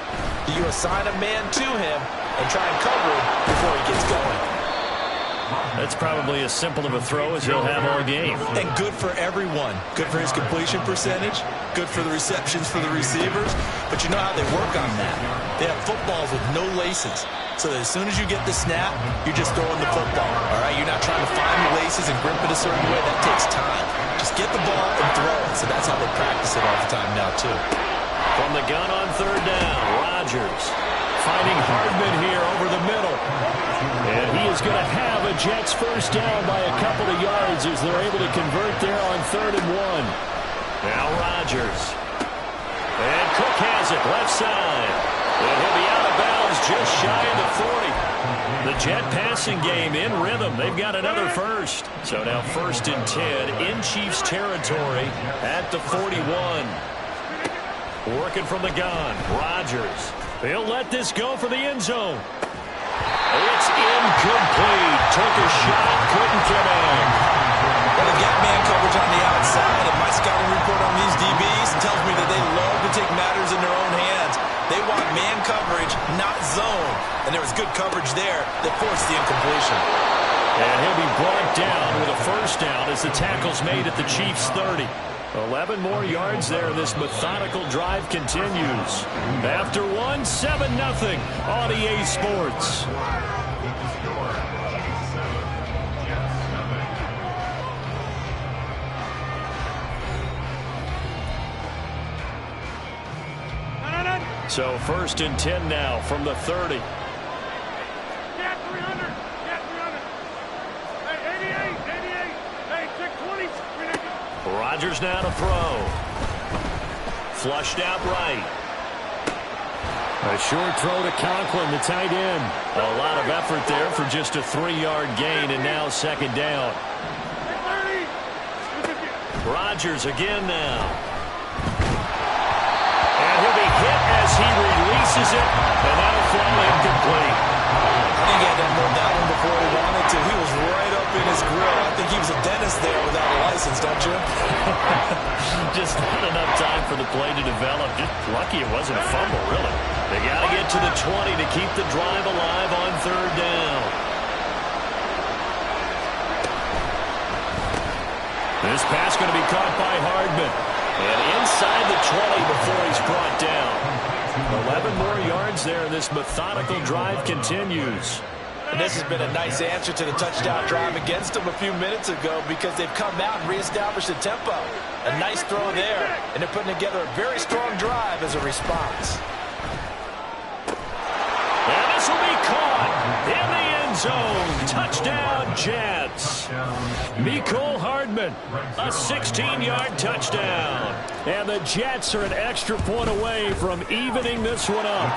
do you assign a man to him and try and cover him before he gets going? That's probably as simple of a throw as he'll have all game. And good for everyone. Good for his completion percentage. Good for the receptions for the receivers. But you know how they work on that. They have footballs with no laces. So that as soon as you get the snap, you're just throwing the football. All right, you're not trying to find the laces and grip it a certain way. That takes time. Just get the ball and throw it. So that's how they practice it all the time now, too. From the gun on 3rd down, Rodgers finding Hardman here over the middle. And he is going to have a Jets first down by a couple of yards as they're able to convert there on 3rd and 1. Now Rodgers. And Cook has it left side. And he'll be out of bounds just shy of the 40. The Jet passing game in rhythm. They've got another first. So now 1st and 10 in Chiefs territory at the 41. Working from the gun, Rodgers. He'll let this go for the end zone. It's incomplete. Took a shot, couldn't connect. Well, they've got man coverage on the outside, and my scouting report on these DBs tells me that they love to take matters in their own hands. They want man coverage, not zone. And there was good coverage there that forced the incompletion. And he'll be brought down with a first down as the tackle's made at the Chiefs' 30. 11 more yards there. This methodical drive continues. After 1, 7-0 on EA Sports. So 1st and 10 now from the 30. Get 300. Get 300. Hey, 88. Hey, 620. Rodgers now to throw. Flushed out right. A short throw to Conklin, the tight end. A lot of effort there for just a 3-yard gain, and now 2nd down. Rodgers again now. And he'll be hit as he releases it, and that'll fall incomplete. I think he had that more down him before he wanted to. He was right up in his grill. I think he was a dentist there without a license, don't you? Just not enough time for the play to develop. Just lucky it wasn't a fumble, really. They got to get to the 20 to keep the drive alive on 3rd down. This pass going to be caught by Hardman. And inside the 20 before he's brought down. 11 more yards there. This methodical drive continues. And this has been a nice answer to the touchdown drive against them a few minutes ago because they've come out and reestablished the tempo. A nice throw there, and they're putting together a very strong drive as a response. And this will be caught in the end zone. Touchdown, Jets. Mecole Hardman, a 16-yard touchdown. And the Jets are an extra point away from evening this one up.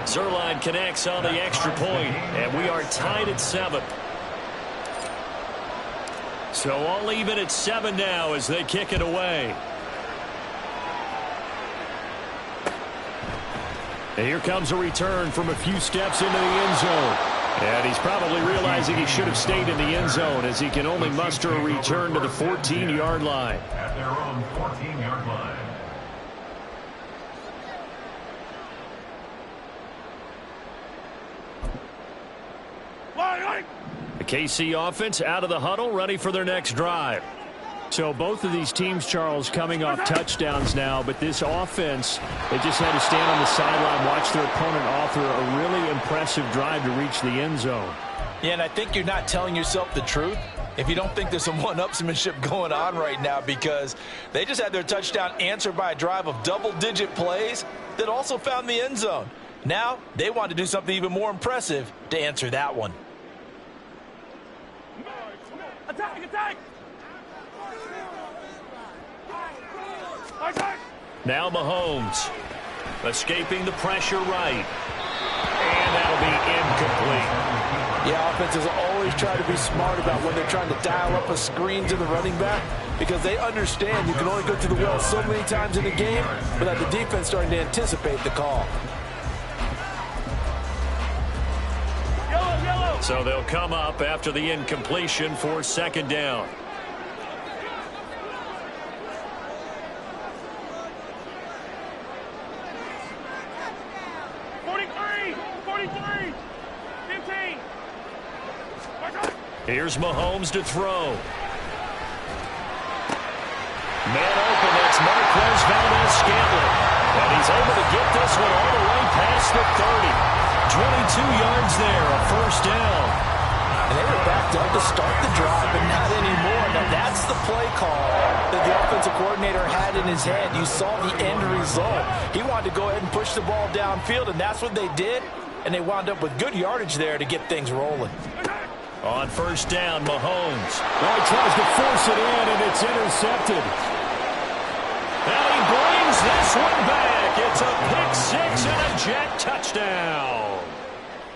Zerline connects on the extra point, and we are tied at 7. So all even at 7 now as they kick it away. And here comes a return from a few steps into the end zone. And he's probably realizing he should have stayed in the end zone as he can only muster a return to the 14-yard line. At their own 14-yard line. The KC offense out of the huddle, ready for their next drive. So both of these teams, Charles, coming off touchdowns now, but this offense, they just had to stand on the sideline, watch their opponent author a really impressive drive to reach the end zone. Yeah, and I think you're not telling yourself the truth if you don't think there's some one-upsmanship going on right now, because they just had their touchdown answered by a drive of double-digit plays that also found the end zone. Now they want to do something even more impressive to answer that one. Attack, attack! Now Mahomes escaping the pressure right. And that'll be incomplete. Yeah, offenses always try to be smart about when they're trying to dial up a screen to the running back, because they understand you can only go to the well so many times in the game without the defense starting to anticipate the call. So they'll come up after the incompletion for second down. Here's Mahomes to throw. Man open, it's Marquez Valdez-Scantling. And he's able to get this one all the way past the 30. 22 yards there, a first down. And they were backed up to start the drive, but not anymore. Now that's the play call that the offensive coordinator had in his head. You saw the end result. He wanted to go ahead and push the ball downfield, and that's what they did. And they wound up with good yardage there to get things rolling. On first down, Mahomes. Well, he tries to force it in, and it's intercepted. And he brings this one back. It's a pick six and a jet touchdown.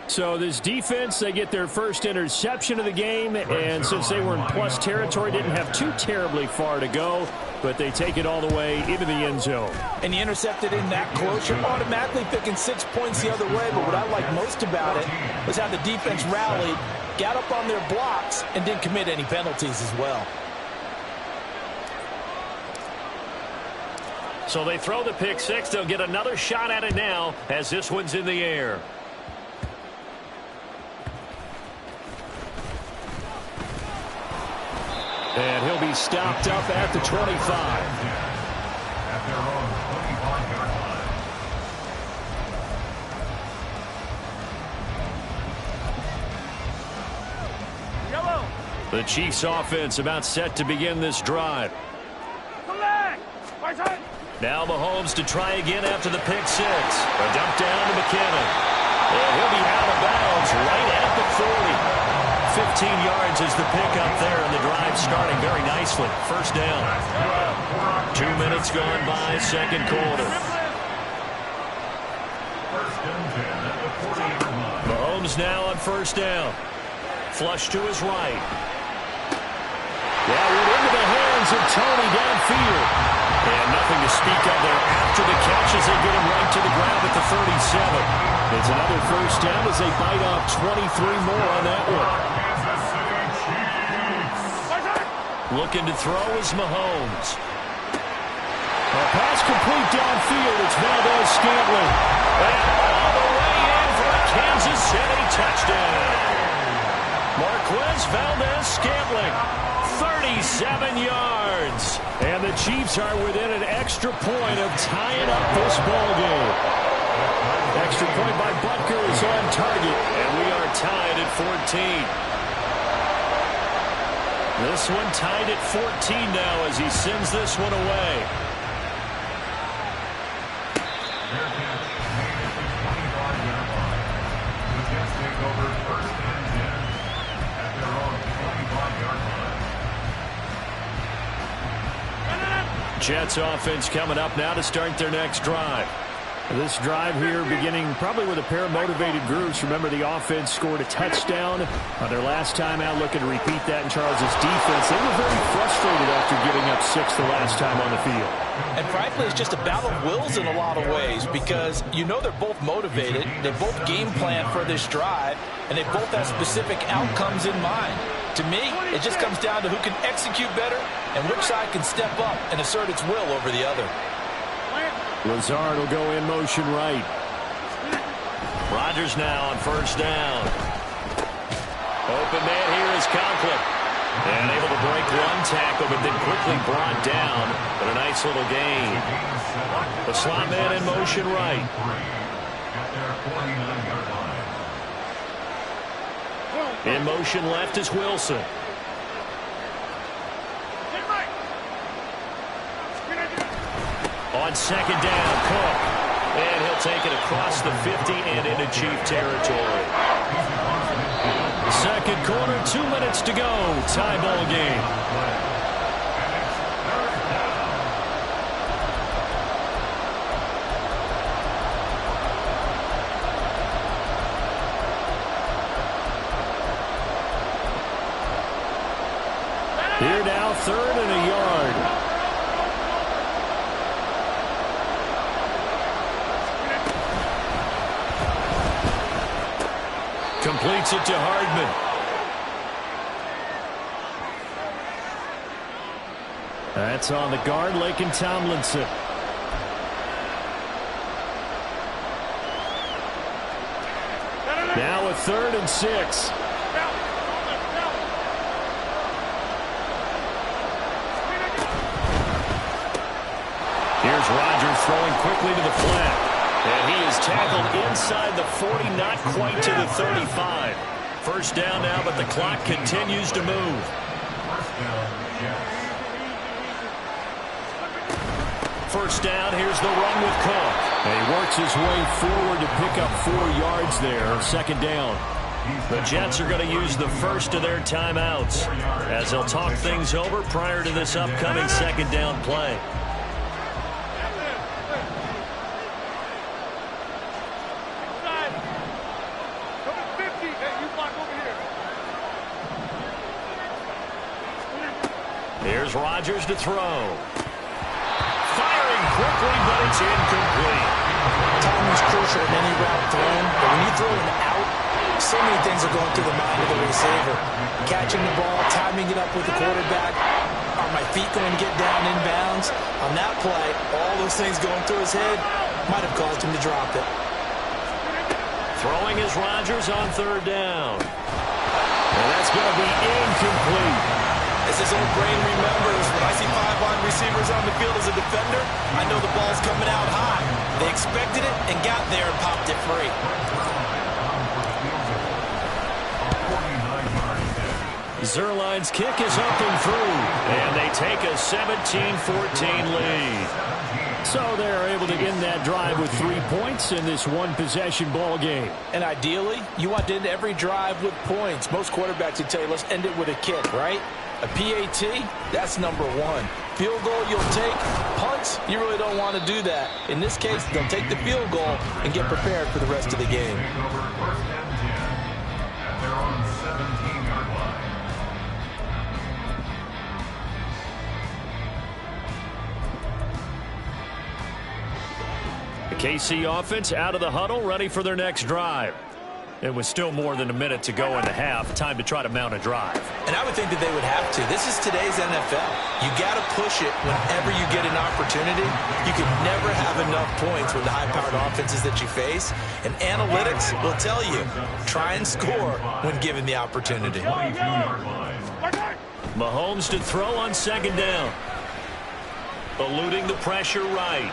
So this defense, they get their first interception of the game, and since they were in plus territory, didn't have too terribly far to go, but they take it all the way into the end zone. And you intercepted in that close, you're automatically picking 6 points the other way, but what I like most about it was how the defense rallied, got up on their blocks, and didn't commit any penalties as well. So they throw the pick six. They'll get another shot at it now as this one's in the air. And he'll be stopped up at the 25. At their own 25-yard line. Yellow. The Chiefs offense about set to begin this drive. Come back. Right side. Now Mahomes to try again after the pick six. A dump down to McKinnon. And he'll be out of bounds right at the 40. 15 yards is the pickup there, and the drive starting very nicely. First down. 2 minutes gone by, second quarter. First and 10 at the 40-yard line. Mahomes now on first down. Flush to his right. Yeah, went into the hands of Tony downfield. And nothing to speak of there after the catch as they get him right to the ground at the 37. It's another first down as they bite off 23 more on that one. Looking to throw is Mahomes. A pass complete downfield. It's Valdez-Scantling. And all the way in for a Kansas City touchdown. Marquez Valdez-Scantling, 37 yards. And the Chiefs are within an extra point of tying up this ball game. Extra point by Butker is on target. And we are tied at 14. This one tied at 14 now as he sends this one away. Their catch made at the 25-yard line. The Jets take over first and 10 at their own 25-yard line. Jets offense coming up now to start their next drive. This drive here beginning probably with a pair of motivated groups. Remember, the offense scored a touchdown on their last time out, looking to repeat that in Charles's defense. They were very frustrated after giving up 6 the last time on the field. And frankly, it's just a battle of wills in a lot of ways, because you know they're both motivated, they both game plan for this drive, and they both have specific outcomes in mind. To me, it just comes down to who can execute better and which side can step up and assert its will over the other. Lazard will go in motion right. Rodgers now on first down. Open man here is Conklin. And able to break one tackle, but then quickly brought down. But a nice little gain. The slot man in motion right. In motion left is Wilson. On second down, Cook. And he'll take it across the 50 and into Chief territory. Second quarter, 2 minutes to go. Tie ball game. Here now, 3rd and a yard. Completes it to Hardman. That's on the guard, Laken Tomlinson. Now a 3rd and 6. Here's Rodgers throwing quickly to the flat. And he is tackled inside the 40, not quite to the 35. First down now, but the clock continues to move. First down, here's the run with Cook. And he works his way forward to pick up 4 yards there. Second down. The Jets are going to use the first of their timeouts as they'll talk things over prior to this upcoming second down play. Here's Rodgers to throw. Firing quickly, but it's incomplete. Timing's crucial in any route thrown, but when you throw an out, so many things are going through the mind of the receiver. Catching the ball, timing it up with the quarterback. Are my feet going to get down in bounds? On that play, all those things going through his head might have caused him to drop it. Throwing is Rodgers on 3rd down. And that's going to be incomplete. As his old brain remembers, when I see 5 wide receivers on the field as a defender, I know the ball's coming out high. They expected it and got there and popped it free. Zerline's kick is up and through, and they take a 17-14 lead. So they're able to end that drive with 3 points in this one-possession ball game. And ideally, you want to end every drive with points. Most quarterbacks would tell you, let's end it with a kick, right? A PAT, that's number 1. Field goal you'll take. Punts, you really don't want to do that. In this case, they'll take the field goal and get prepared for the rest of the game. The KC offense out of the huddle, ready for their next drive. It was still more than a minute to go in the half. Time to try to mount a drive. And I would think that they would have to. This is today's NFL. You got to push it whenever you get an opportunity. You can never have enough points with the high-powered offenses that you face. And analytics will tell you, try and score when given the opportunity. Mahomes to throw on second down. Eluding the pressure right.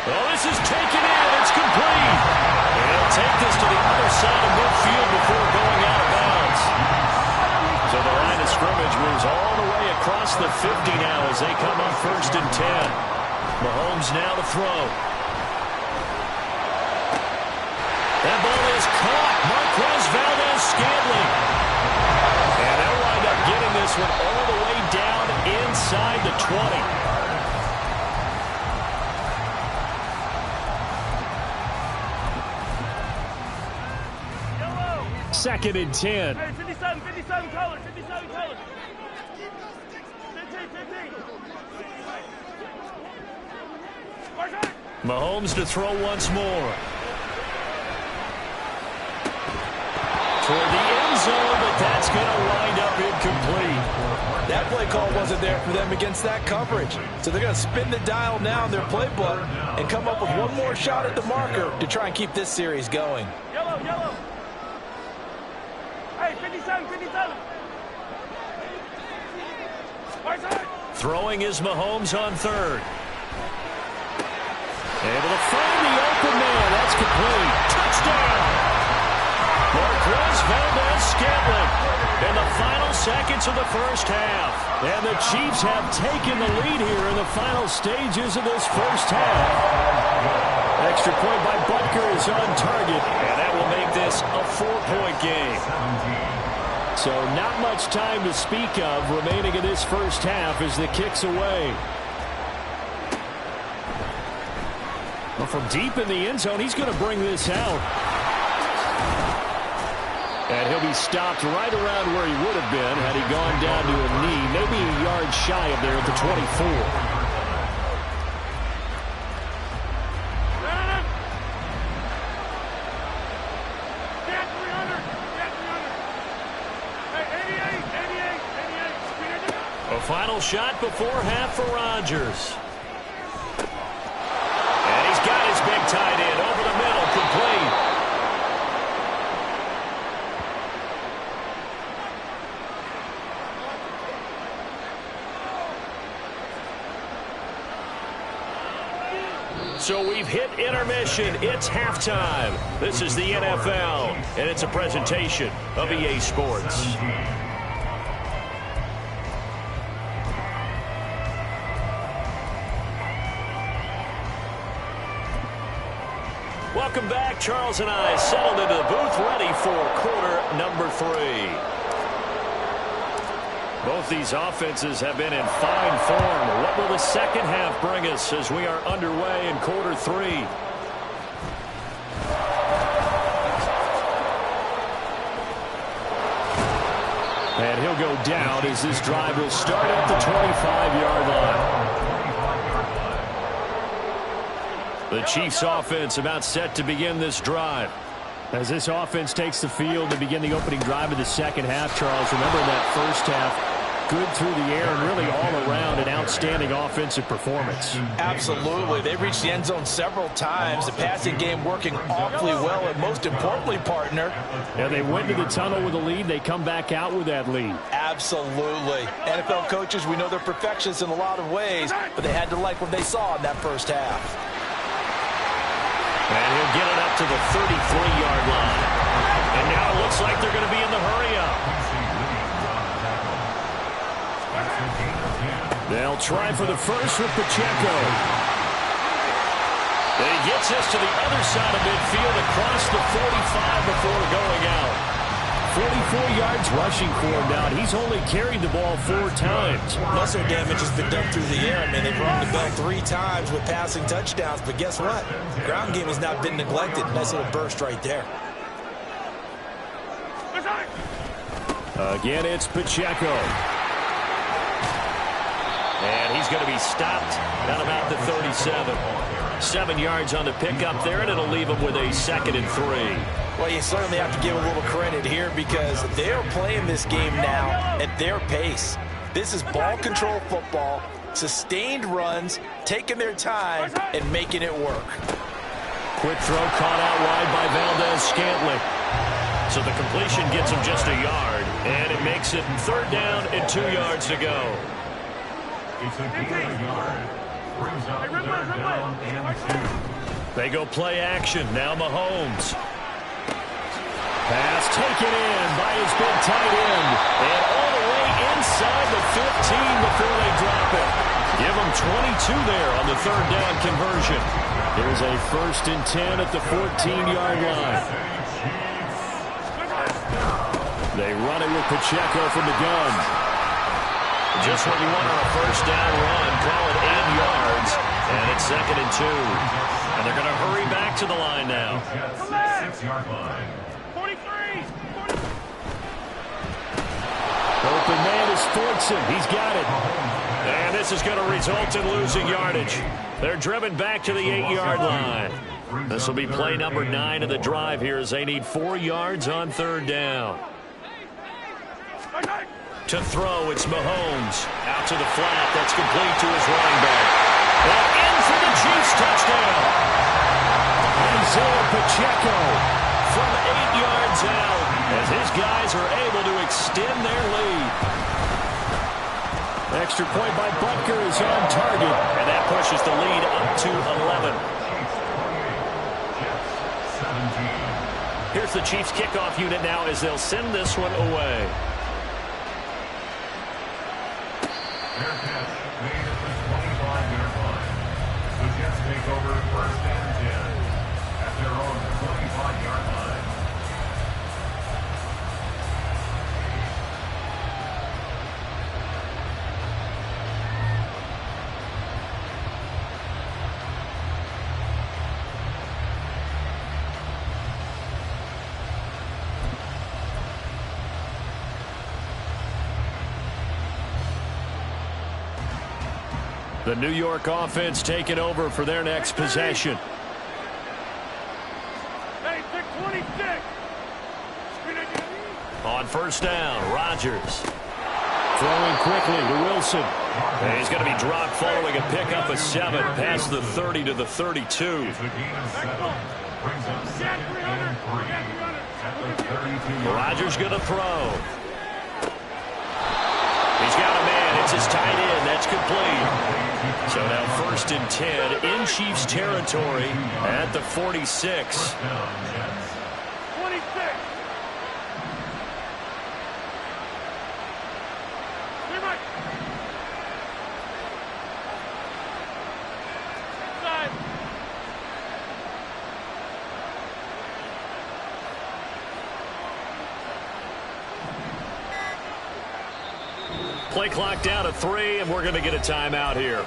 Oh, this is taken in. It's complete. And he'll take this to the other side of midfield before going out of bounds. So the line of scrimmage moves all the way across the 50 now as they come on 1st and 10. Mahomes now to throw. That ball is caught. Marquez Valdez-Scantling. And they'll wind up getting this one all the way down inside the 20. 2nd and 10. Hey, 57 colors, 57 colors. 15. Mahomes to throw once more. Toward the end zone, but that's going to wind up incomplete. That play call wasn't there for them against that coverage. So they're going to spin the dial now in their playbook and come up with one more shot at the marker to try and keep this series going. Yellow. Hey, 57, 57. Throwing is Mahomes on third. Able to find the open man. That's complete. Touchdown. Marquez Valdez-Scantling in the final seconds of the first half. And the Chiefs have taken the lead here in the final stages of this first half. Extra point by Butker is on target, and that will make this a 4-point game. So not much time to speak of remaining in this first half as the kick's away. Well, from deep in the end zone, he's going to bring this out. And he'll be stopped right around where he would have been had he gone down to a knee, maybe a yard shy of there at the 24. Final shot before half for Rodgers. And he's got his big tight end over the middle, complete. So we've hit intermission. It's halftime. This is the NFL, and it's a presentation of EA Sports. Welcome back. Charles and I settled into the booth, ready for quarter number 3. Both these offenses have been in fine form. What will the second half bring us as we are underway in quarter 3? And he'll go down as this drive will start at the 25-yard line. The Chiefs offense about set to begin this drive. As this offense takes the field to begin the opening drive of the second half, Charles, remember that first half, good through the air and really all around an outstanding offensive performance. Absolutely. They reached the end zone several times. The passing game working awfully well, and most importantly, partner. Yeah, they went to the tunnel with a lead. They come back out with that lead. Absolutely. NFL coaches, we know they're perfectionists in a lot of ways, but they had to like what they saw in that first half. And he'll get it up to the 33-yard line. And now it looks like they're going to be in the hurry-up. They'll try for the first with Pacheco. And he gets us to the other side of midfield across the 45 before going out. 44 yards rushing for him now. He's only carried the ball 4 times. Muscle damage has been done through the air. I mean, they've rung the bell 3 times with passing touchdowns. But guess what? Ground game has not been neglected. Nice little burst right there. Again, it's Pacheco. And he's going to be stopped at about the 37. 7 yards on the pickup there, and it'll leave him with a 2nd and 3. Well, you certainly have to give a little credit here because they're playing this game now at their pace. This is ball control football, sustained runs, taking their time, and making it work. Quick throw caught out wide by Valdez-Scantling. So the completion gets him just a yard, and it makes it 3rd down and 2 yards to go. It's a yard. Brings up 3rd down and 2. They go play action. Now Mahomes. Pass taken in by his big tight end. And all the way inside the 15 before they drop it. Give them 22 there on the 3rd down conversion. Here's a 1st and 10 at the 14-yard line. They run it with Pacheco from the gun. Just what you want on a 1st down run. Call it 8 yards. And it's 2nd and 2. And they're going to hurry back to the line now. 6-yard line. 43. Open man is Fortson. He's got it. And this is going to result in losing yardage. They're driven back to the 8-yard line. This will be play number 9 of the drive here as they need 4 yards on 3rd down. To throw, it's Mahomes. Out to the flat. That's complete to his running back. And in for the Chiefs touchdown. Isaiah Pacheco from 8 yards one's out as his guys are able to extend their lead. Extra point by Butker is on target, and that pushes the lead up to 11. Here's the Chiefs kickoff unit now as they'll send this one away. Their catch made at the 25-yard line. The Jets take over 1st and 10 at their own 25-yard line. The New York offense taking over for their next possession. Hey, 26. On 1st down, Rodgers. Throwing quickly to Wilson. And he's going to be dropped following a pickup of 7 past the 30 to the 32. It's a gain of 7. Brings up 2nd and 3 at the 32-yard. Rodgers going to throw. He's got a man. It's his tight end. That's complete. So now 1st and 10 in Chiefs territory at the 46. 26. Play clock down to 3, and we're going to get a timeout here.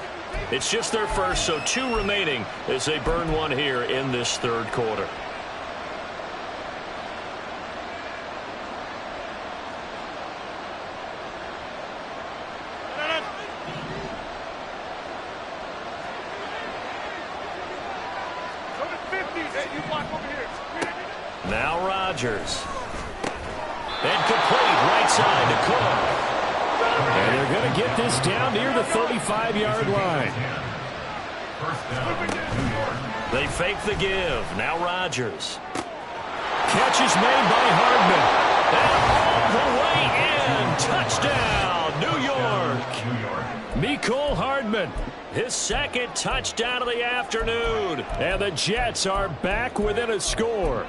It's just their first, so 2 remaining as they burn one here in this 3rd quarter. Now Rodgers. And complete right side to Cook. And they're going to get this down near the 35-yard line. They fake the give. Now Rodgers. Catch is made by Hardman. And all the way in. Touchdown, New York. Mecole Hardman. His 2nd touchdown of the afternoon. And the Jets are back within a score.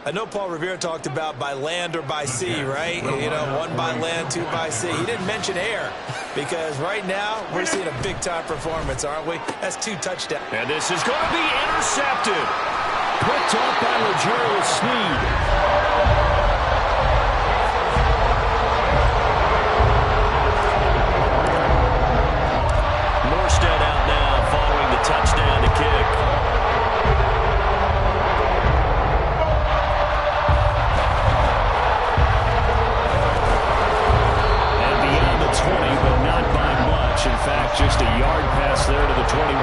I know Paul Revere talked about by land or by sea, right? You know, 1 by land, 2 by sea. He didn't mention air because right now we're seeing a big-time performance, aren't we? That's 2 touchdowns. And this is going to be intercepted. Picked up by L'Jarius Sneed. Morstead out now following the touchdown to kick. But not by much. In fact, just a yard pass there to the 21.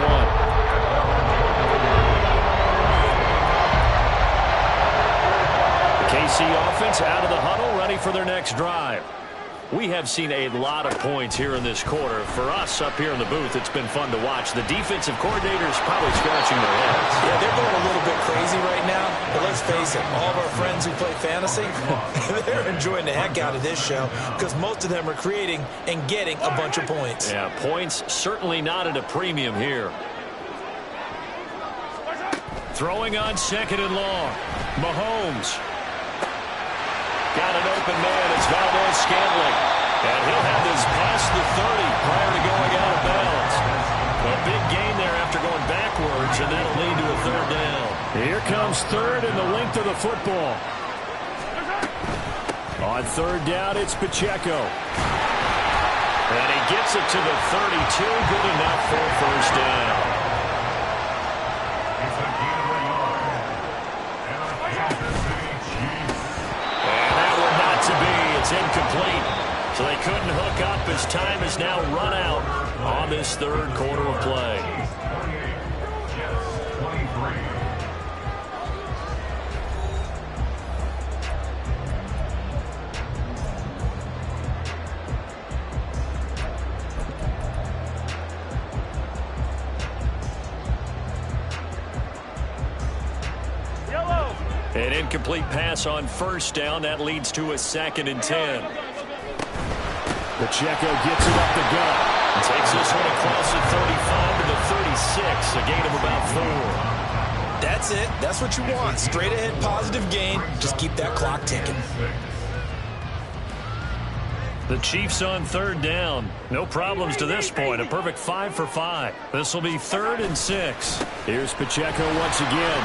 The KC offense out of the huddle, ready for their next drive. We have seen a lot of points here in this quarter. For us up here in the booth, it's been fun to watch. The defensive coordinators probably scratching their heads. Yeah, they're going a little bit crazy right now. But let's face it, all of our friends who play fantasy, they're enjoying the heck out of this show because most of them are creating and getting a bunch of points. Yeah, points certainly not at a premium here. Throwing on 2nd and long. Mahomes. Got an open man. It's Valdez-Scantling. And he'll have this past the 30 prior to going out of bounds. A big gain there after going backwards, and that'll lead to a 3rd down. Here comes 3rd and the length of the football. On 3rd down, it's Pacheco. And he gets it to the 32. Good enough for a 1st down. It's a gain of a yard. And a Kansas City Chiefs. And that one not to be. It's incomplete. So they couldn't hook up as time is now run out on this 3rd quarter of play. 28, Jets 23. Yellow. An incomplete pass on first down. That leads to a 2nd and 10. Pacheco gets it up the gut. Takes this one across the 35 to the 36. A gain of about 4. That's it. That's what you want. Straight ahead positive gain. Just keep that clock ticking. The Chiefs on 3rd down. No problems to this point. A perfect 5 for 5. This will be 3rd and 6. Here's Pacheco once again.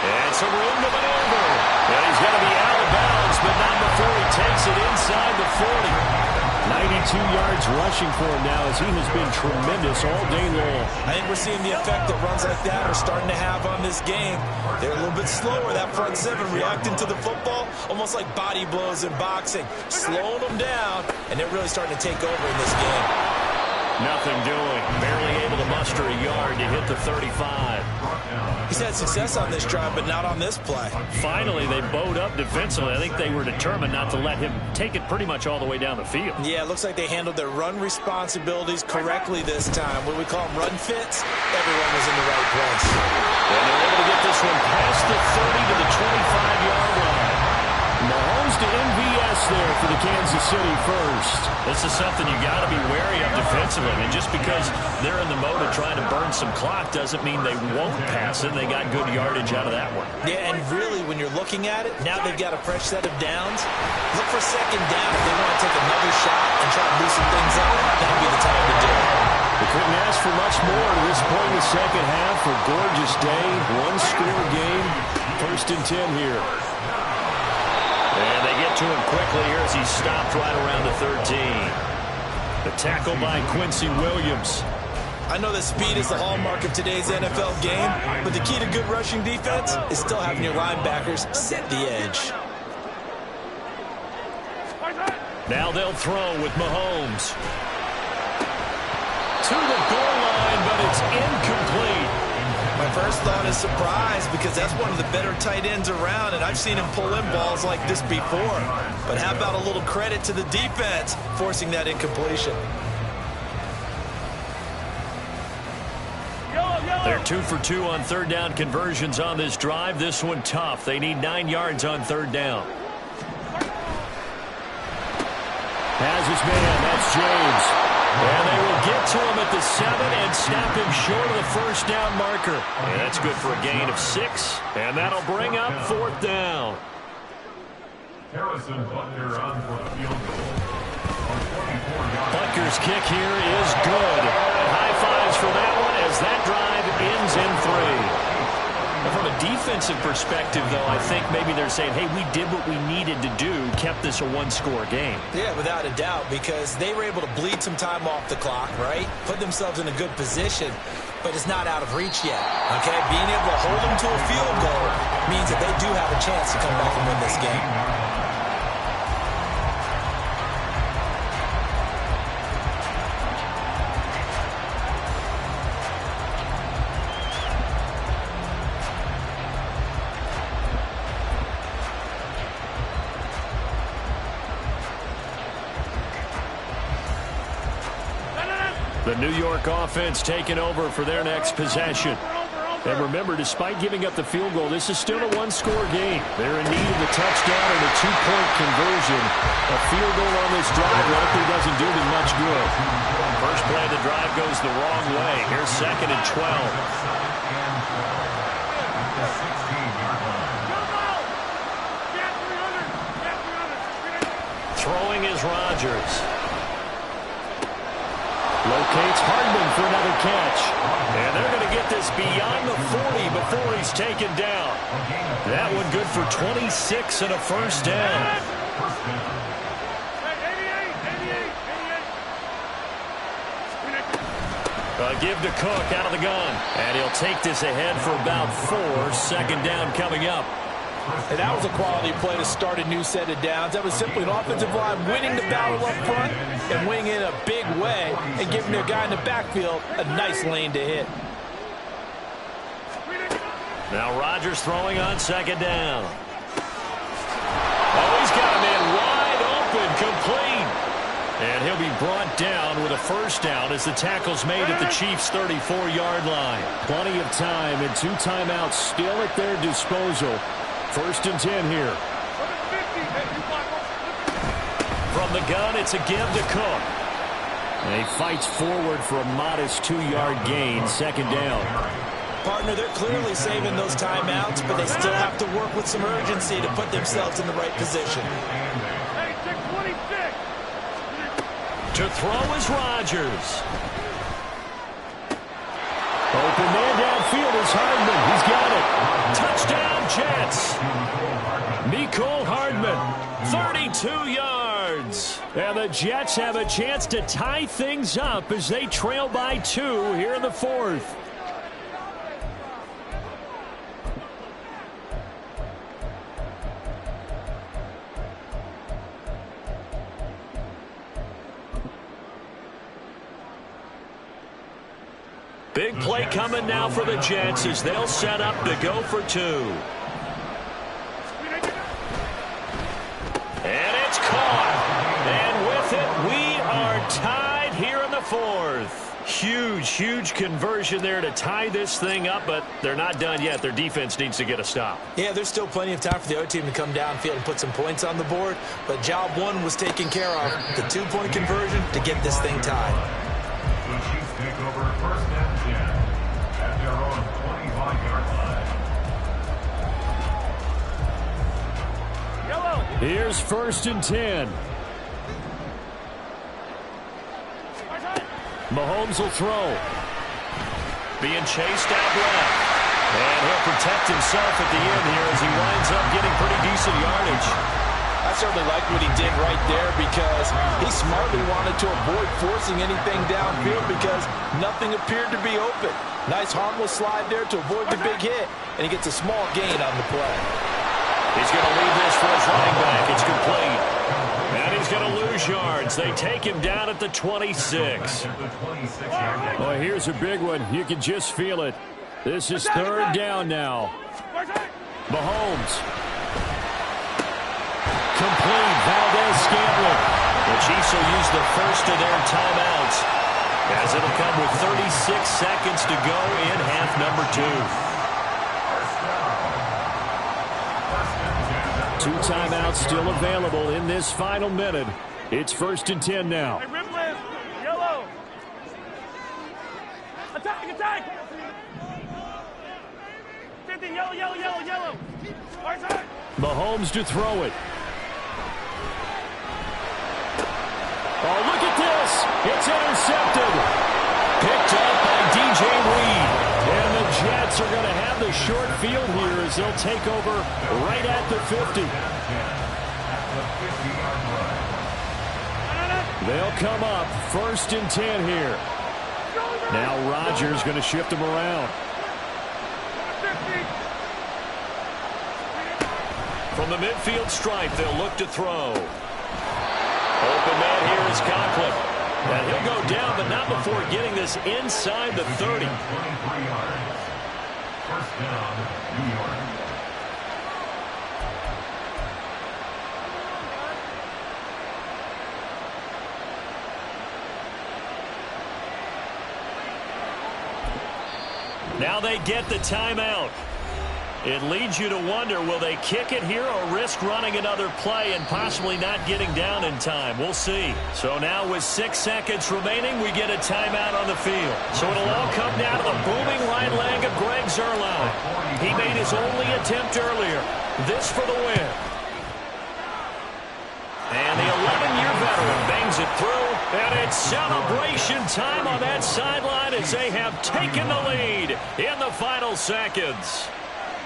And some room to maneuver. And he's going to be out of bounds, but not before he takes it inside the 40. 92 yards rushing for him now as he has been tremendous all day long. I think we're seeing the effect that runs like that are starting to have on this game. They're a little bit slower, that front 7 reacting to the football, almost like body blows in boxing, slowing them down, and they're really starting to take over in this game. Nothing doing. Barely able to muster a yard to hit the 35. He's had success on this drive, but not on this play. Finally, they bowed up defensively. I think they were determined not to let him take it pretty much all the way down the field. Yeah, it looks like they handled their run responsibilities correctly this time. What we call them run fits, everyone was in the right place. And they're able to get this one past the 30 to the 25-yard line. Mahomes to MVS there for the Kansas City first. This is something you got to be wary of defensively. And just because they're in the mode of trying to burn some clock doesn't mean they won't pass it. They got good yardage out of that one. Yeah, and really, when you're looking at it, now they've got a fresh set of downs. Look for 2nd down if they want to take another shot and try to loosen things up. That'll be the time to do it. They couldn't ask for much more to this point in the second half. A gorgeous day, one-score game. 1st and 10 here. And they get to him quickly here as he's stopped right around the 13. The tackle by Quincy Williams. I know that speed is the hallmark of today's NFL game, but the key to good rushing defense is still having your linebackers set the edge. Now they'll throw with Mahomes. To the goal line, but it's incomplete. My first thought is surprise because that's one of the better tight ends around, and I've seen him pull in balls like this before. But how about a little credit to the defense forcing that incompletion? They're 2 for 2 on 3rd down conversions on this drive. This one tough. They need 9 yards on 3rd down. Has his man. That's James. And they will get to him at the 7 and snap him short of the 1st down marker. And that's good for a gain of 6. And that'll bring up 4th down. Harrison Butker on for the field goal. Butker's kick here is good. High fives for that one as that drive ends in 3. From a defensive perspective, though, I think maybe they're saying, hey, we did what we needed to do, kept this a one-score game. Yeah, without a doubt, because they were able to bleed some time off the clock, right? Put themselves in a good position, but it's not out of reach yet, okay? Being able to hold them to a field goal means that they do have a chance to come back and win this game. The New York offense taking over for their next possession. And remember, despite giving up the field goal, this is still a one-score game. They're in need of a touchdown and a two-point conversion. A field goal on this drive likely doesn't do them much good. First play of the drive goes the wrong way. Here's 2nd and 12. Throwing is Rodgers. Locates Hardman for another catch. And they're going to get this beyond the 40 before he's taken down. That one good for 26 and a first down. Give to Cook out of the gun. And he'll take this ahead for about 4. 2nd down coming up. And that was a quality play to start a new set of downs. That was simply an offensive line winning the battle up front and winning in a big way and giving their guy in the backfield a nice lane to hit. Now Rodgers throwing on 2nd down. Oh, he's got him in wide open, complete. And he'll be brought down with a first down as the tackle's made at the Chiefs' 34-yard line. Plenty of time and 2 timeouts still at their disposal. 1st and 10 here. From the gun, it's a give to Cook. And he fights forward for a modest 2-yard gain, 2nd down. Partner, they're clearly saving those timeouts, but they still have to work with some urgency to put themselves in the right position. To throw is Rodgers. Open man downfield is Hardman. He's got it. Touchdown, Jets. Mecole Hardman, 32 yards. And the Jets have a chance to tie things up as they trail by 2 here in the 4th. Big play coming now for the Jets as they'll set up to go for 2. And it's caught. And with it, we are tied here in the 4th. Huge conversion there to tie this thing up, but they're not done yet. Their defense needs to get a stop. Yeah, there's still plenty of time for the other team to come downfield and put some points on the board, but job 1 was taken care of. The 2-point conversion to get this thing tied. The Chiefs take over 1st and 10 at their own 25-yard line. Here's 1st and 10. Mahomes will throw. Being chased out left. And he'll protect himself at the end here as he winds up getting pretty decent yardage. I certainly like what he did right there because he smartly wanted to avoid forcing anything downfield because nothing appeared to be open. Nice harmless slide there to avoid the big hit, and he gets a small gain on the play. He's going to leave this for his running back. It's complete. And he's going to lose yards. They take him down at the 26. Oh, here's a big one. You can just feel it. This is 3rd down now. Mahomes. Complete. Valdez-Scantling. The Chiefs will use the first of their timeouts as it'll come with 36 seconds to go in half number 2. 2 timeouts still available in this final minute. It's 1st and 10 now. Hey, rip left. Yellow. Attack. 50, yellow. Right side. Mahomes to throw it. Oh, look at this. It's intercepted. Picked up by DJ Reed. And the Jets are going to have the short field here as they'll take over right at the 50. They'll come up 1st and 10 here. Now Rodgers going to shift them around. From the midfield stripe, they'll look to throw. Open man here is Conklin. And he'll go down, but not before getting this inside the 30. 23 yards. 1st down, New York. Now they get the timeout. It leads you to wonder, will they kick it here or risk running another play and possibly not getting down in time? We'll see. So now with 6 seconds remaining, we get a timeout on the field. So it'll all come down to the booming right leg of Greg Zuerlein. He made his only attempt earlier. This for the win. And the 11-year veteran bangs it through, and it's celebration time on that sideline as they have taken the lead in the final seconds.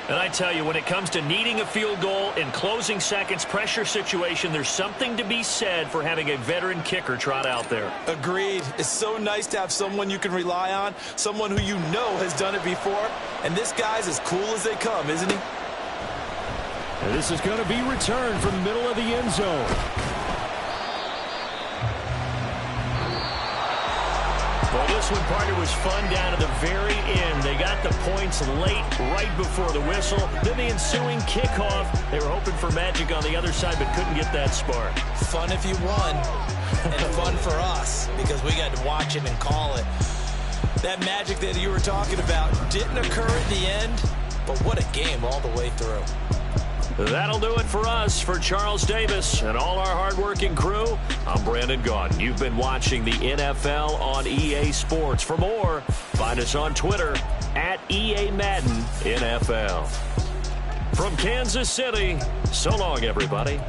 And I tell you, when it comes to needing a field goal in closing seconds pressure situation, there's something to be said for having a veteran kicker trot out there. Agreed. It's so nice to have someone you can rely on, someone who you know has done it before. And this guy's as cool as they come, isn't he? And this is going to be returned from the middle of the end zone. Well, this one, partner, was fun down to the very end. They got the points late, right before the whistle. Then the ensuing kickoff. They were hoping for magic on the other side, but couldn't get that spark. Fun if you won. and fun for us because we got to watch it and call it. That magic that you were talking about didn't occur at the end, but what a game all the way through. That'll do it for us. For Charles Davis and all our hardworking crew, I'm Brandon Gaudin. You've been watching the NFL on EA Sports. For more, find us on Twitter at EA Madden NFL. From Kansas City, so long, everybody.